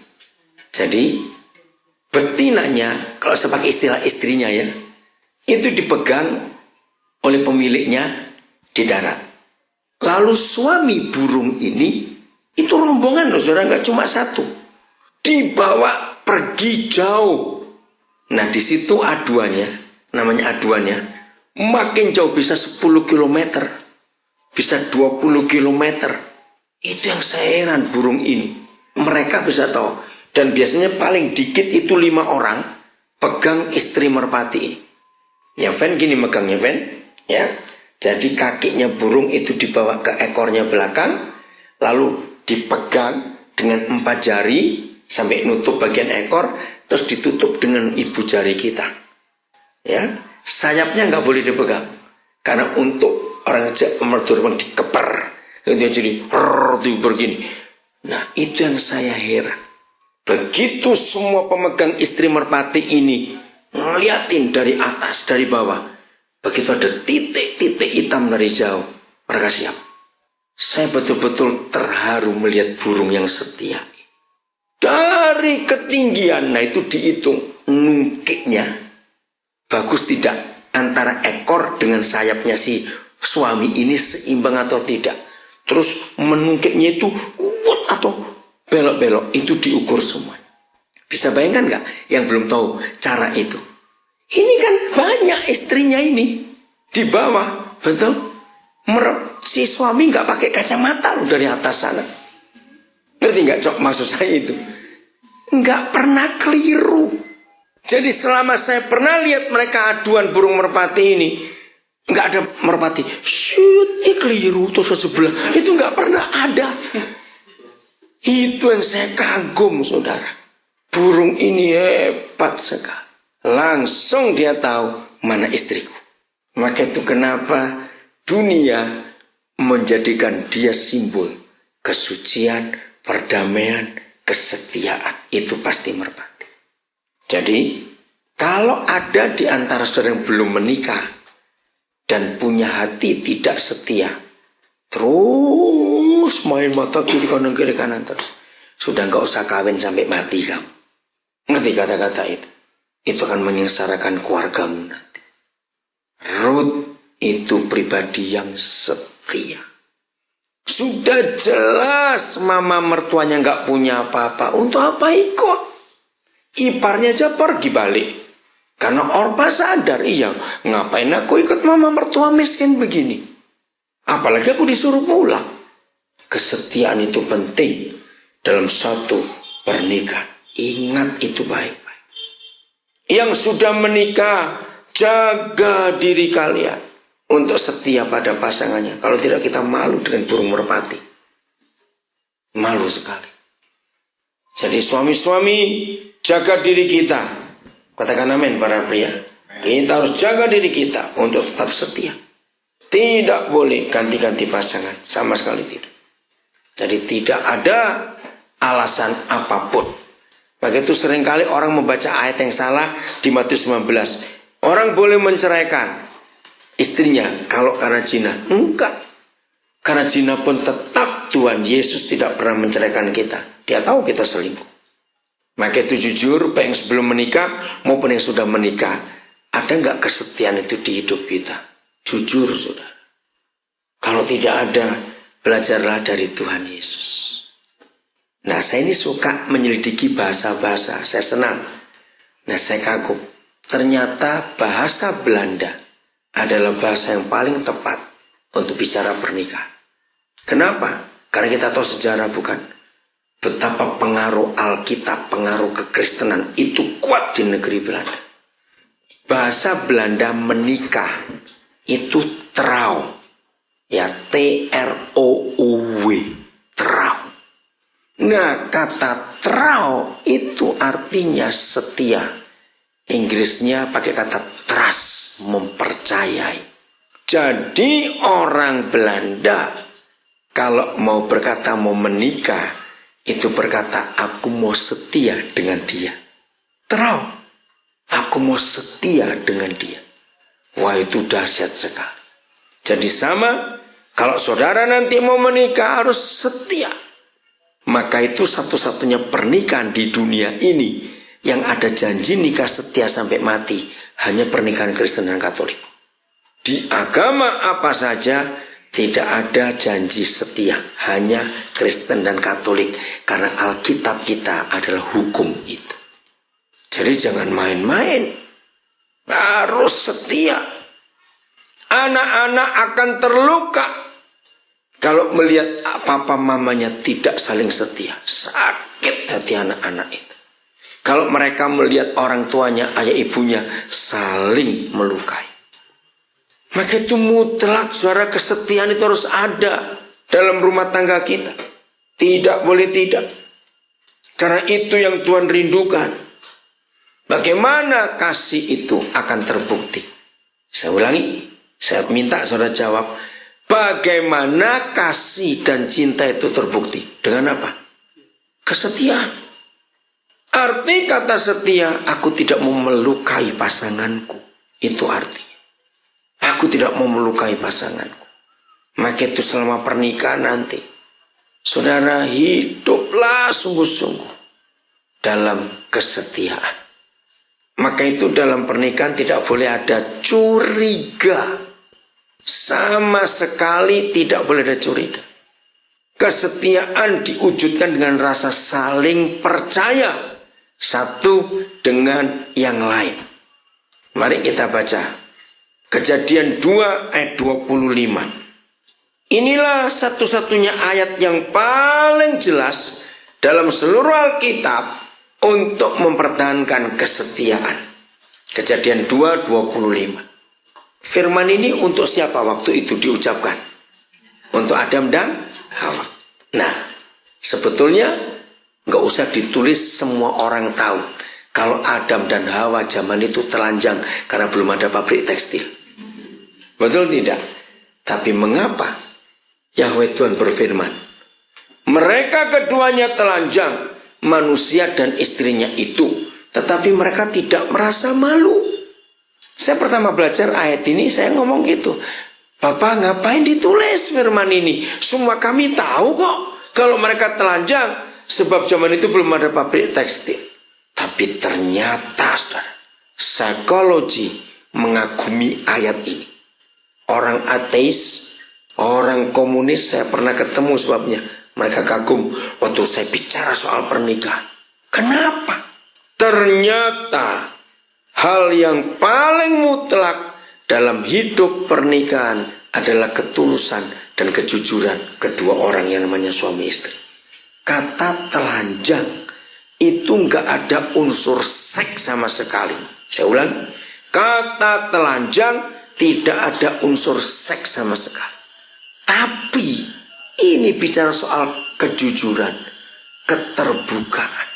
Jadi betinanya, kalau saya pakai istilah istrinya ya, itu dipegang oleh pemiliknya di darat. Lalu suami burung ini, itu rombongan loh saudara, nggak cuma satu. Dibawa pergi jauh. Nah di situ aduannya, namanya aduannya, makin jauh bisa 10 km, bisa 20 km. Itu yang saya heran burung ini. Mereka bisa tahu. Dan biasanya paling dikit itu 5 orang pegang istri merpati ini. Ya Ven gini megangnya Ven. Ya. Jadi kakinya burung itu dibawa ke ekornya belakang. Lalu dipegang dengan 4 jari sampai nutup bagian ekor. Terus ditutup dengan ibu jari kita. Ya. Sayapnya nggak boleh dipegang. Karena untuk orang mertuawan dikeper. Itu jadi begini. Nah itu yang saya heran. Begitu semua pemegang istri merpati ini ngeliatin dari atas, dari bawah. Begitu ada titik-titik hitam dari jauh, mereka siap. Saya betul-betul terharu melihat burung yang setia. Dari ketinggian, nah itu dihitung nungkiknya. Bagus tidak antara ekor dengan sayapnya si suami ini seimbang atau tidak. Terus menungkiknya itu atau belok-belok, itu diukur semua. Bisa bayangkan nggak yang belum tahu cara itu? Ini kan banyak istrinya ini di bawah, betul? Si suami nggak pakai kacamata loh dari atas sana. Ngerti nggak Cok maksud saya itu? Nggak pernah keliru. Jadi selama saya pernah lihat mereka aduan burung merpati ini, nggak ada merpati. Shoot, keliru tuh sebelah. Itu nggak pernah ada. Itu yang saya kagum saudara. Burung ini hebat sekali. Langsung dia tahu mana istriku. Maka itu kenapa dunia menjadikan dia simbol kesucian, perdamaian, kesetiaan. Itu pasti merpati. Jadi kalau ada di antara saudara yang belum menikah dan punya hati tidak setia, terus main mata kiri kanan terus, sudah nggak usah kawin sampai mati kamu. Ngerti kata-kata itu? Itu akan menyengsarakan keluargamu nanti. Ruth itu pribadi yang setia. Sudah jelas mama mertuanya nggak punya apa-apa. Untuk apa ikut? Iparnya aja pergi balik. Karena Orpa sadar, iya ngapain aku ikut mama mertua miskin begini. Apalagi aku disuruh pulang. Kesetiaan itu penting dalam satu pernikahan. Ingat itu baik-baik. Yang sudah menikah, jaga diri kalian untuk setia pada pasangannya. Kalau tidak kita malu dengan burung merpati. Malu sekali. Jadi suami-suami jaga diri kita. Katakan amin para pria. Kita harus jaga diri kita untuk tetap setia. Tidak boleh ganti-ganti pasangan. Sama sekali tidak. Jadi tidak ada alasan apapun. Begitu seringkali orang membaca ayat yang salah di Matius 19. Orang boleh menceraikan istrinya kalau karena zina. Enggak. Karena zina pun tetap Tuhan Yesus tidak pernah menceraikan kita. Dia tahu kita selingkuh. Maka itu jujur, baik yang sebelum menikah maupun yang sudah menikah. Ada enggak kesetiaan itu di hidup kita? Jujur saudara. Kalau tidak ada, belajarlah dari Tuhan Yesus. Nah saya ini suka menyelidiki bahasa-bahasa. Saya senang. Nah saya kagum. Ternyata bahasa Belanda adalah bahasa yang paling tepat untuk bicara pernikahan. Kenapa? Karena kita tahu sejarah bukan? Betapa pengaruh Alkitab, pengaruh kekristenan itu kuat di negeri Belanda. Bahasa Belanda menikah itu trouw. Ya T-R-O-U-W. Trouw. Nah kata trouw itu artinya setia. Inggrisnya pakai kata trust, mempercayai. Jadi orang Belanda kalau mau berkata mau menikah, itu berkata aku mau setia dengan dia. Trouw, aku mau setia dengan dia. Wah itu dahsyat sekali. Jadi sama, kalau saudara nanti mau menikah harus setia. Maka itu satu-satunya pernikahan di dunia ini yang ada janji nikah setia sampai mati, hanya pernikahan Kristen dan Katolik. Di agama apa saja tidak ada janji setia, hanya Kristen dan Katolik, karena Alkitab kita adalah hukum itu. Jadi jangan main-main, harus setia. Anak-anak akan terluka kalau melihat papa mamanya tidak saling setia. Sakit hati anak-anak itu. Kalau mereka melihat orang tuanya, ayah ibunya saling melukai. Maka itu mutlak, suara kesetiaan itu harus ada dalam rumah tangga kita. Tidak boleh tidak. Karena itu yang Tuhan rindukan. Bagaimana kasih itu akan terbukti? Saya ulangi, saya minta saudara jawab. Bagaimana kasih dan cinta itu terbukti? Dengan apa? Kesetiaan. Arti kata setia, aku tidak mau melukai pasanganku. Itu artinya. Aku tidak mau melukai pasanganku. Maka itu selama pernikahan nanti, saudara hiduplah sungguh-sungguh dalam kesetiaan. Maka itu dalam pernikahan tidak boleh ada curiga. Sama sekali tidak boleh ada curiga. Kesetiaan diwujudkan dengan rasa saling percaya satu dengan yang lain. Mari kita baca Kejadian 2 ayat 25. Inilah satu-satunya ayat yang paling jelas dalam seluruh Alkitab untuk mempertahankan kesetiaan. Kejadian 2:25. Firman ini untuk siapa waktu itu diucapkan? Untuk Adam dan Hawa. Nah, sebetulnya nggak usah ditulis, semua orang tahu kalau Adam dan Hawa zaman itu telanjang karena belum ada pabrik tekstil. Betul tidak? Tapi mengapa Yahweh Tuhan berfirman, mereka keduanya telanjang, manusia dan istrinya itu, tetapi mereka tidak merasa malu. Saya pertama belajar ayat ini, saya ngomong gitu, Bapak ngapain ditulis firman ini? Semua kami tahu kok kalau mereka telanjang, sebab zaman itu belum ada pabrik tekstil. Tapi ternyata saudara, psikologi mengagumi ayat ini. Orang ateis, orang komunis saya pernah ketemu sebabnya. Mereka kagum waktu saya bicara soal pernikahan. Kenapa? Ternyata hal yang paling mutlak dalam hidup pernikahan adalah ketulusan dan kejujuran kedua orang yang namanya suami istri. Kata telanjang itu nggak ada unsur seks sama sekali. Saya ulang, kata telanjang tidak ada unsur seks sama sekali. Tapi ini bicara soal kejujuran, keterbukaan.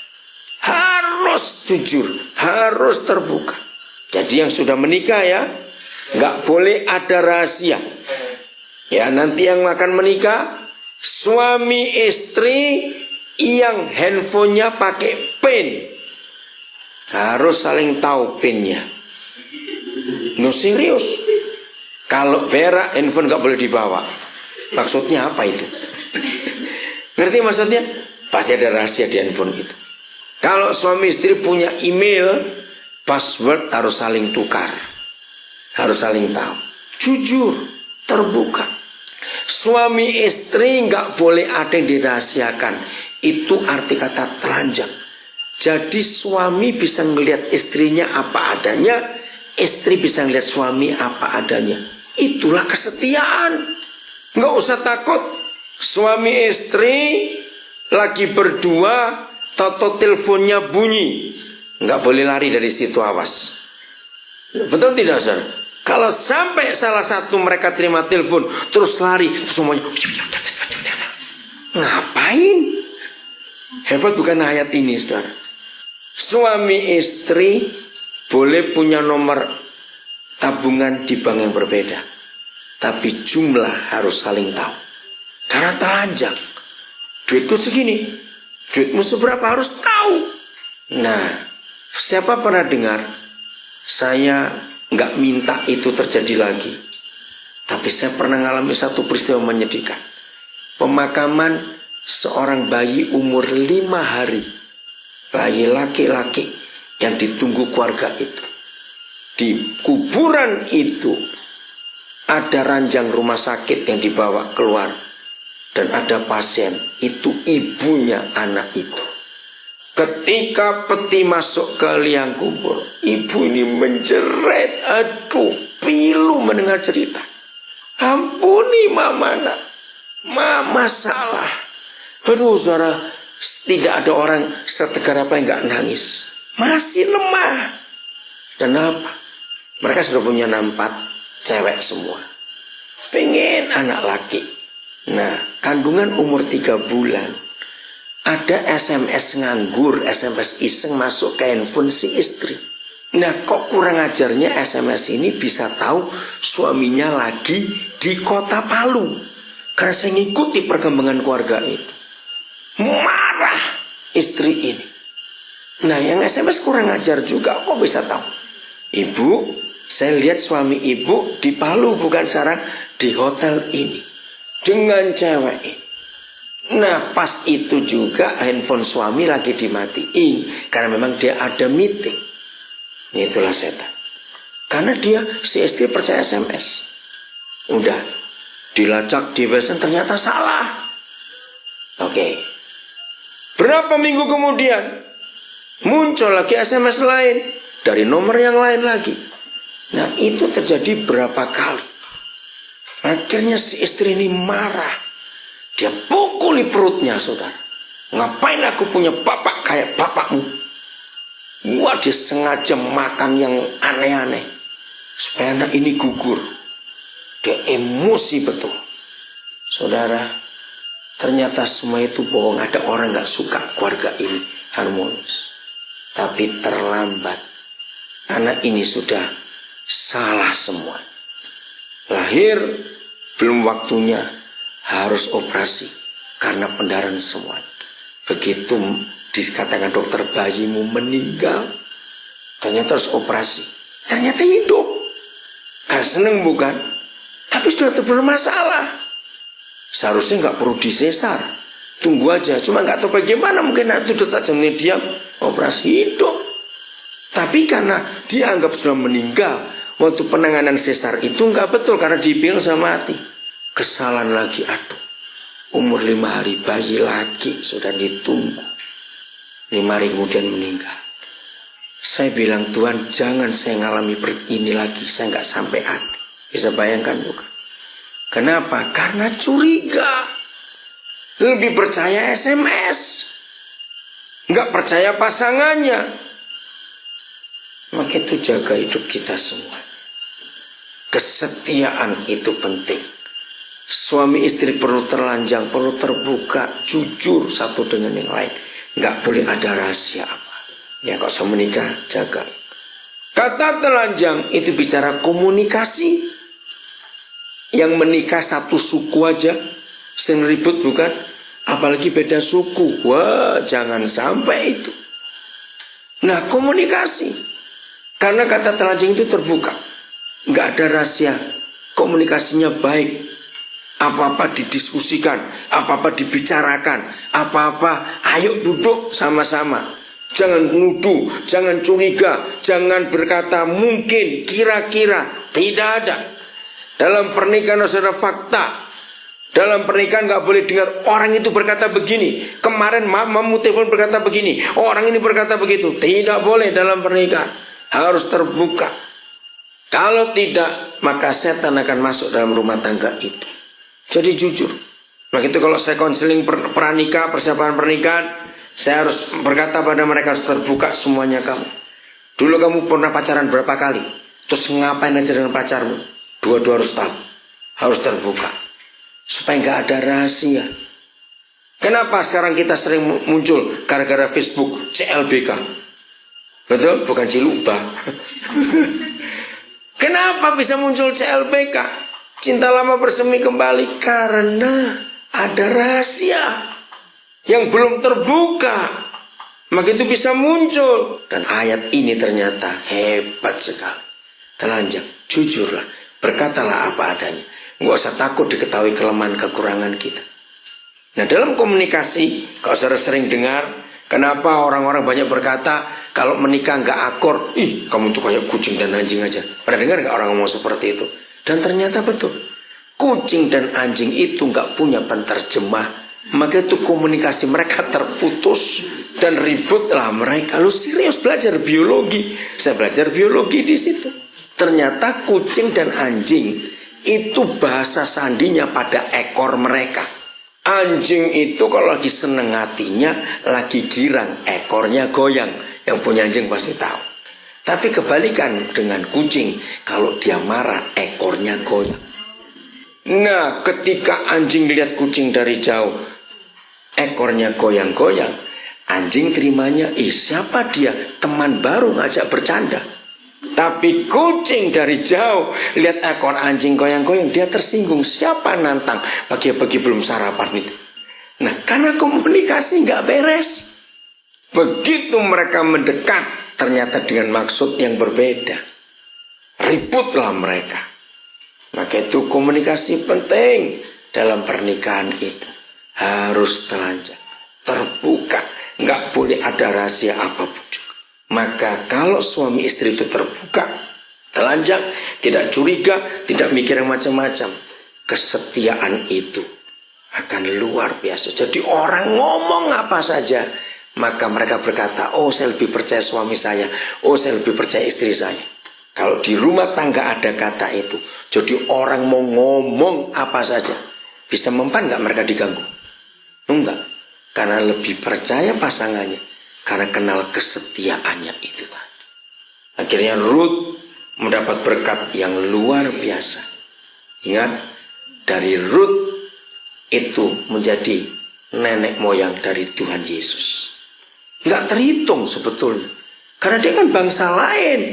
Harus jujur, harus terbuka. Jadi yang sudah menikah ya, nggak boleh ada rahasia. Ya, nanti yang akan menikah, suami istri yang handphonenya pakai PIN, harus saling tahu PIN-nya. No, serius. Kalau berak handphone nggak boleh dibawa. Maksudnya apa itu? Ngerti maksudnya? Pasti ada rahasia di handphone itu. Kalau suami istri punya email, password harus saling tukar, harus saling tahu. Jujur, terbuka. Suami istri nggak boleh ada yang dirahasiakan. Itu arti kata telanjang. Jadi suami bisa ngelihat istrinya apa adanya, istri bisa ngelihat suami apa adanya. Itulah kesetiaan. Nggak usah takut. Suami istri lagi berdua, tato teleponnya bunyi, nggak boleh lari dari situ, awas. Betul tidak, Sir? Kalau sampai salah satu mereka terima telepon terus lari, semuanya ngapain? Hebat bukan ayat ini, saudara? Suami istri boleh punya nomor tabungan di bank yang berbeda, tapi jumlah harus saling tahu. Karena telanjang, duitku segini, duitmu seberapa, harus tahu. Nah, siapa pernah dengar, saya nggak minta itu terjadi lagi, tapi saya pernah mengalami satu peristiwa menyedihkan. Pemakaman seorang bayi umur 5 hari. Bayi laki-laki yang ditunggu keluarga itu. Di kuburan itu ada ranjang rumah sakit yang dibawa keluar. Dan ada pasien, itu ibunya anak itu. Ketika peti masuk ke liang kubur, ibu ini menjerit, aduh, pilu mendengar cerita. Ampuni mama nak, mama salah. Aduh saudara, tidak ada orang setegar apa yang gak nangis. Masih lemah. Dan apa? Mereka sudah punya 4 cewek semua. Pengen anak laki. Nah, kandungan umur 3 bulan. Ada SMS nganggur, SMS iseng masuk ke handphone si istri. Nah, kok kurang ajarnya SMS ini bisa tahu suaminya lagi di kota Palu. Karena saya ngikuti perkembangan keluarga itu. Marah istri ini. Nah, yang SMS kurang ajar juga, kok bisa tahu? Ibu, saya lihat suami ibu di Palu, bukan sekarang di hotel ini. Dengan cewek ini. Nah, pas itu juga handphone suami lagi dimatiin. Karena memang dia ada meeting. Itulah setan. Karena dia, si istri percaya SMS. Udah, dilacak di website ternyata salah. Oke. Berapa minggu kemudian, muncul lagi SMS lain. Dari nomor yang lain lagi. Nah, itu terjadi berapa kali. Akhirnya si istri ini marah. Dia pukuli perutnya, saudara. Ngapain aku punya bapak kayak bapakmu? Wah, dia sengaja makan yang aneh-aneh supaya anak ini gugur. Dia emosi betul. Saudara, ternyata semua itu bohong. Ada orang gak suka keluarga ini harmonis. Tapi terlambat. Anak ini sudah salah semua. Lahir belum waktunya, harus operasi karena pendarahan semua. Begitu dikatakan dokter bayimu meninggal, ternyata harus operasi. Ternyata hidup. Karena seneng bukan? Tapi sudah bermasalah. Seharusnya nggak perlu disesar. Tunggu aja. Cuma nggak tahu bagaimana, mungkin itu detak jantungnya diam, operasi hidup. Tapi karena dianggap sudah meninggal, waktu penanganan sesar itu nggak betul karena dibilang sudah mati. Kesalahan lagi, aduh. Umur 5 hari bayi lagi sudah ditunggu. 5 hari kemudian meninggal. Saya bilang, Tuhan jangan saya ngalami ini lagi. Saya nggak sampai hati. Bisa bayangkan bukan? Kenapa? Karena curiga. Lebih percaya SMS. Nggak percaya pasangannya. Maka itu jaga hidup kita semua. Kesetiaan itu penting. Suami istri perlu telanjang, perlu terbuka, jujur satu dengan yang lain. Nggak boleh ada rahasia apa. Ya kalau saya menikah, jaga. Kata telanjang itu bicara komunikasi. Yang menikah satu suku aja, sering ribut bukan? Apalagi beda suku. Wah, jangan sampai itu. Nah, komunikasi. Karena kata telanjang itu terbuka. Nggak ada rahasia. Komunikasinya baik. Apa-apa didiskusikan, apa-apa dibicarakan, apa-apa ayo duduk sama-sama. Jangan nuduh, jangan curiga, jangan berkata mungkin, kira-kira. Tidak ada. Dalam pernikahan harus ada fakta. Dalam pernikahan gak boleh dengar orang itu berkata begini. Kemarin mamamu telepon berkata begini, orang ini berkata begitu. Tidak boleh dalam pernikahan. Harus terbuka. Kalau tidak, maka setan akan masuk dalam rumah tangga itu. Jadi jujur. Nah itu kalau saya konseling pranikah, persiapan pernikahan, saya harus berkata pada mereka, harus terbuka semuanya kamu. Dulu kamu pernah pacaran berapa kali? Terus ngapain aja dengan pacarmu? Dua-dua harus tahu. Harus terbuka. Supaya nggak ada rahasia. Kenapa sekarang kita sering muncul gara-gara Facebook CLBK? Betul? Bukan Ciluba. Kenapa bisa muncul CLBK? Cinta lama bersemi kembali karena ada rahasia yang belum terbuka. Maka itu bisa muncul. Dan ayat ini ternyata hebat sekali. Telanjang, jujurlah, berkatalah apa adanya. Nggak usah takut diketahui kelemahan kekurangan kita. Nah, dalam komunikasi, kalau saudara sering dengar, kenapa orang-orang banyak berkata kalau menikah nggak akur, ih kamu tuh kayak kucing dan anjing aja. Pernah dengar nggak orang ngomong seperti itu? Dan ternyata betul. Kucing dan anjing itu nggak punya penterjemah, maka itu komunikasi mereka terputus dan ributlah mereka. Lu serius belajar biologi? Saya belajar biologi di situ. Ternyata kucing dan anjing itu bahasa sandinya pada ekor mereka. Anjing itu kalau lagi seneng hatinya, lagi girang, ekornya goyang. Yang punya anjing pasti tahu. Tapi kebalikan dengan kucing, kalau dia marah, ekornya goyang. Nah, ketika anjing lihat kucing dari jauh, ekornya goyang-goyang, anjing terimanya, siapa dia? Teman baru ngajak bercanda. Tapi kucing dari jauh lihat ekor anjing goyang-goyang, dia tersinggung. Siapa nantang? Pagi-pagi belum sarapan itu. Nah, karena komunikasi nggak beres. Begitu mereka mendekat, ternyata dengan maksud yang berbeda. Ributlah mereka. Maka itu komunikasi penting dalam pernikahan itu. Harus telanjang, terbuka, nggak boleh ada rahasia apapun juga. Maka kalau suami istri itu terbuka, telanjang, tidak curiga, tidak mikir yang macam-macam, kesetiaan itu akan luar biasa. Jadi orang ngomong apa saja, maka mereka berkata, oh saya lebih percaya suami saya, oh saya lebih percaya istri saya. Kalau di rumah tangga ada kata itu, jadi orang mau ngomong apa saja, bisa mempan nggak mereka diganggu? Enggak, karena lebih percaya pasangannya, karena kenal kesetiaannya itu tadi. Akhirnya Ruth mendapat berkat yang luar biasa. Ingat, dari Ruth itu menjadi nenek moyang dari Tuhan Yesus. Nggak terhitung sebetulnya, karena dia kan bangsa lain.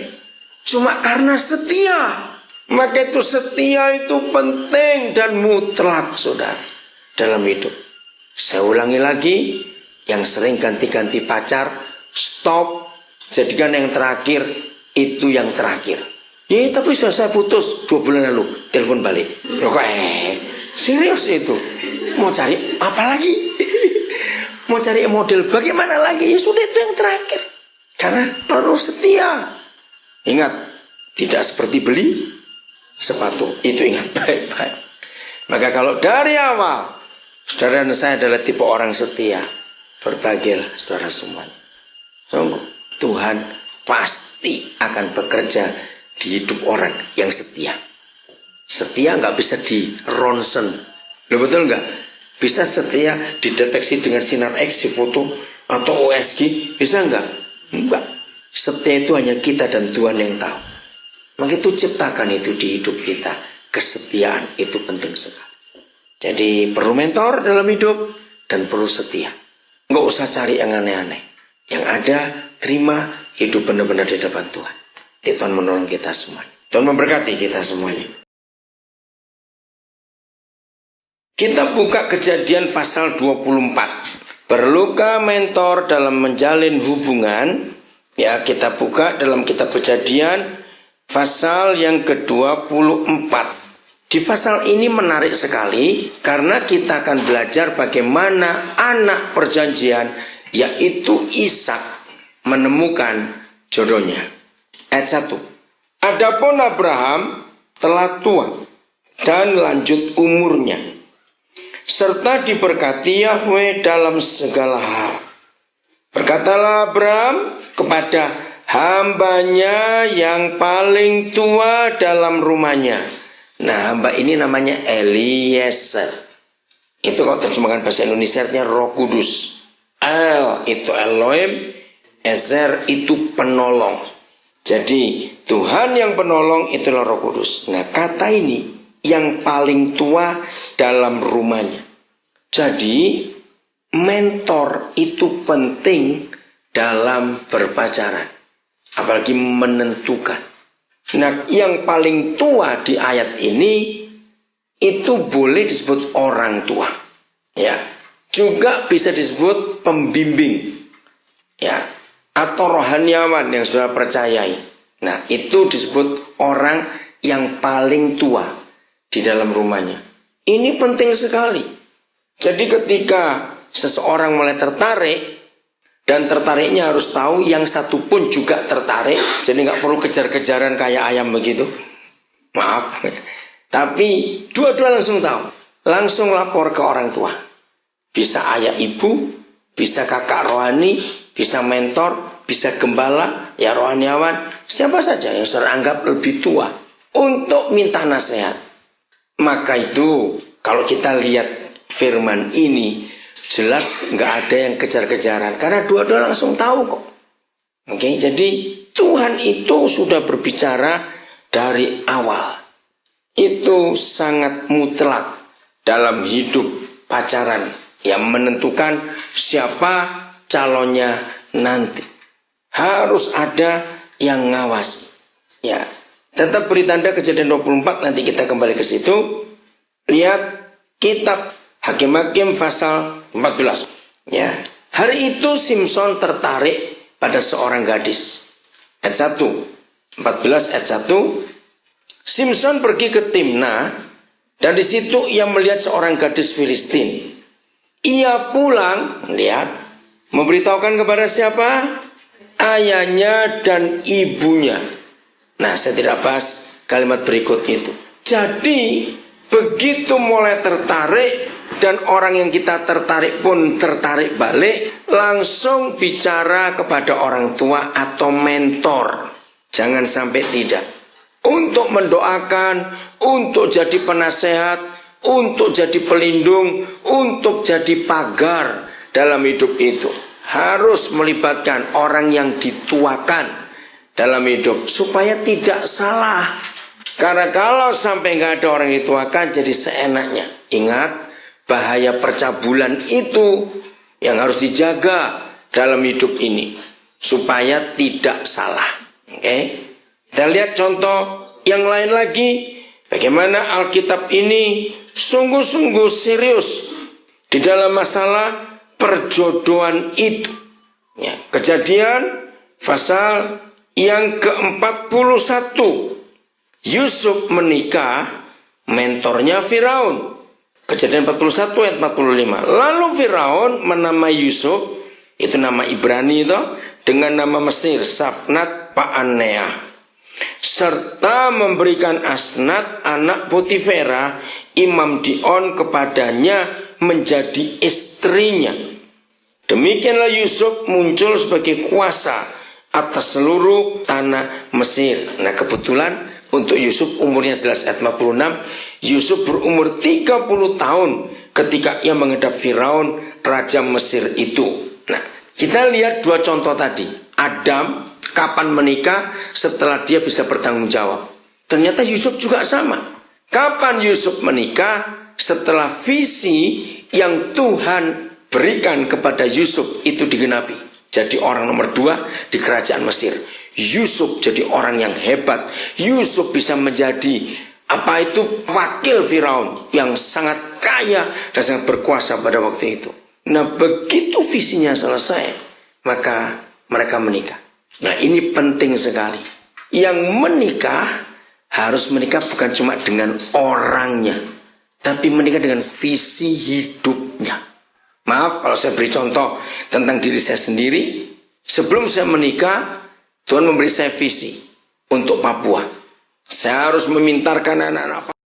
Cuma karena setia. Maka itu setia itu penting dan mutlak, saudara, dalam hidup. Saya ulangi lagi, yang sering ganti-ganti pacar, stop. Jadikan yang terakhir itu yang terakhir. Ya tapi sudah saya putus 2 bulan lalu, telepon balik. Loh kok serius itu? Mau cari apa lagi? Mau cari model bagaimana lagi? Ya sudah, itu yang terakhir. Karena perlu setia. Ingat, tidak seperti beli sepatu. Itu ingat baik-baik. Maka kalau dari awal saudara dan saya adalah tipe orang setia, berbahagialah saudara semuanya. Sungguh, Tuhan pasti akan bekerja di hidup orang yang setia. Setia nggak bisa di ronsen. Loh, betul nggak? Bisa setia dideteksi dengan sinar X di foto atau USG? Bisa nggak? Enggak. Setia itu hanya kita dan Tuhan yang tahu. Maka itu ciptakan itu di hidup kita. Kesetiaan itu penting sekali. Jadi perlu mentor dalam hidup dan perlu setia. Nggak usah cari yang aneh-aneh. Yang ada, terima hidup benar-benar di depan Tuhan. Tuhan menolong kita semuanya. Tuhan memberkati kita semuanya. Kita buka Kejadian pasal 24. Perlukah mentor dalam menjalin hubungan? Ya, kita buka dalam kitab Kejadian pasal yang ke-24. Di pasal ini menarik sekali karena kita akan belajar bagaimana anak perjanjian, yaitu Ishak, menemukan jodohnya. Ayat 1. Adapun Abraham telah tua dan lanjut umurnya, serta diberkati Yahweh dalam segala hal. Berkatalah Abraham kepada hambanya yang paling tua dalam rumahnya. Nah, hamba ini namanya Eliezer. Itu kalau terjemahkan bahasa Indonesia artinya Roh Kudus. El itu Elohim, Ezer itu penolong. Jadi Tuhan yang penolong itulah Roh Kudus. Nah, kata ini yang paling tua dalam rumahnya. Jadi mentor itu penting dalam berpacaran, apalagi menentukan. Nah, yang paling tua di ayat ini itu boleh disebut orang tua, ya. Juga bisa disebut pembimbing, ya, atau rohaniawan yang sudah percayai. Nah, itu disebut orang yang paling tua di dalam rumahnya. Ini penting sekali. Jadi ketika seseorang mulai tertarik, dan tertariknya harus tahu yang satu pun juga tertarik, jadi nggak perlu kejar-kejaran kayak ayam begitu. Maaf. Tapi dua-dua langsung tahu, langsung lapor ke orang tua. Bisa ayah ibu, bisa kakak rohani, bisa mentor, bisa gembala, ya rohaniawan, siapa saja yang sudah anggap lebih tua untuk minta nasihat. Maka itu kalau kita lihat firman ini jelas nggak ada yang kejar-kejaran karena dua-dua langsung tahu kok. Oke, jadi Tuhan itu sudah berbicara dari awal. Itu sangat mutlak dalam hidup pacaran yang menentukan siapa calonnya nanti. Harus ada yang ngawasi. Ya, tetap beri tanda Kejadian 24, nanti kita kembali ke situ. Lihat kitab Hakim-Hakim pasal 14. Ya, hari itu Simson tertarik pada seorang gadis. Ayat 1. 14 ayat 1. Simson pergi ke Timna dan di situ ia melihat seorang gadis Filistin. Ia pulang, lihat, memberitahukan kepada siapa? Ayahnya dan ibunya. Nah, saya tidak bahas kalimat berikut itu. Jadi, begitu mulai tertarik dan orang yang kita tertarik pun tertarik balik, langsung bicara kepada orang tua atau mentor. Jangan sampai tidak. Untuk mendoakan, untuk jadi penasehat, untuk jadi pelindung, untuk jadi pagar dalam hidup itu. Harus melibatkan orang yang dituakan dalam hidup supaya tidak salah. Karena kalau sampai nggak ada orang yang dituakan jadi seenaknya. Ingat, bahaya percabulan itu yang harus dijaga dalam hidup ini supaya tidak salah. Oke? Kita lihat contoh yang lain lagi. Bagaimana Alkitab ini sungguh-sungguh serius di dalam masalah perjodohan itu. Ya, Kejadian pasal yang ke-41. Yusuf menikah, mentornya Firaun. Kejadian 41 ayat 45. Lalu Firaun menamai Yusuf, itu nama Ibrani itu, dengan nama Mesir, Safnat Paaneah. Serta memberikan Asnat anak Potifera, imam Dion, kepadanya menjadi istrinya. Demikianlah Yusuf muncul sebagai kuasa atas seluruh tanah Mesir. Nah, kebetulan untuk Yusuf umurnya jelas ayat 56. Yusuf berumur 30 tahun ketika ia menghadap Firaun, raja Mesir itu. Nah, kita lihat dua contoh tadi. Adam kapan menikah setelah dia bisa bertanggung jawab. Ternyata Yusuf juga sama. Kapan Yusuf menikah? Setelah visi yang Tuhan berikan kepada Yusuf itu digenapi. Jadi orang nomor 2 di kerajaan Mesir. Yusuf jadi orang yang hebat. Yusuf bisa menjadi wakil Firaun yang sangat kaya dan sangat berkuasa pada waktu itu. Nah, begitu visinya selesai, maka mereka menikah. Nah, ini penting sekali. Yang menikah harus menikah bukan cuma dengan orangnya, tapi menikah dengan visi hidupnya. Maaf kalau saya beri contoh tentang diri saya sendiri. Sebelum saya menikah, Tuhan memberi saya visi untuk Papua. Saya harus memintarkan anak-anak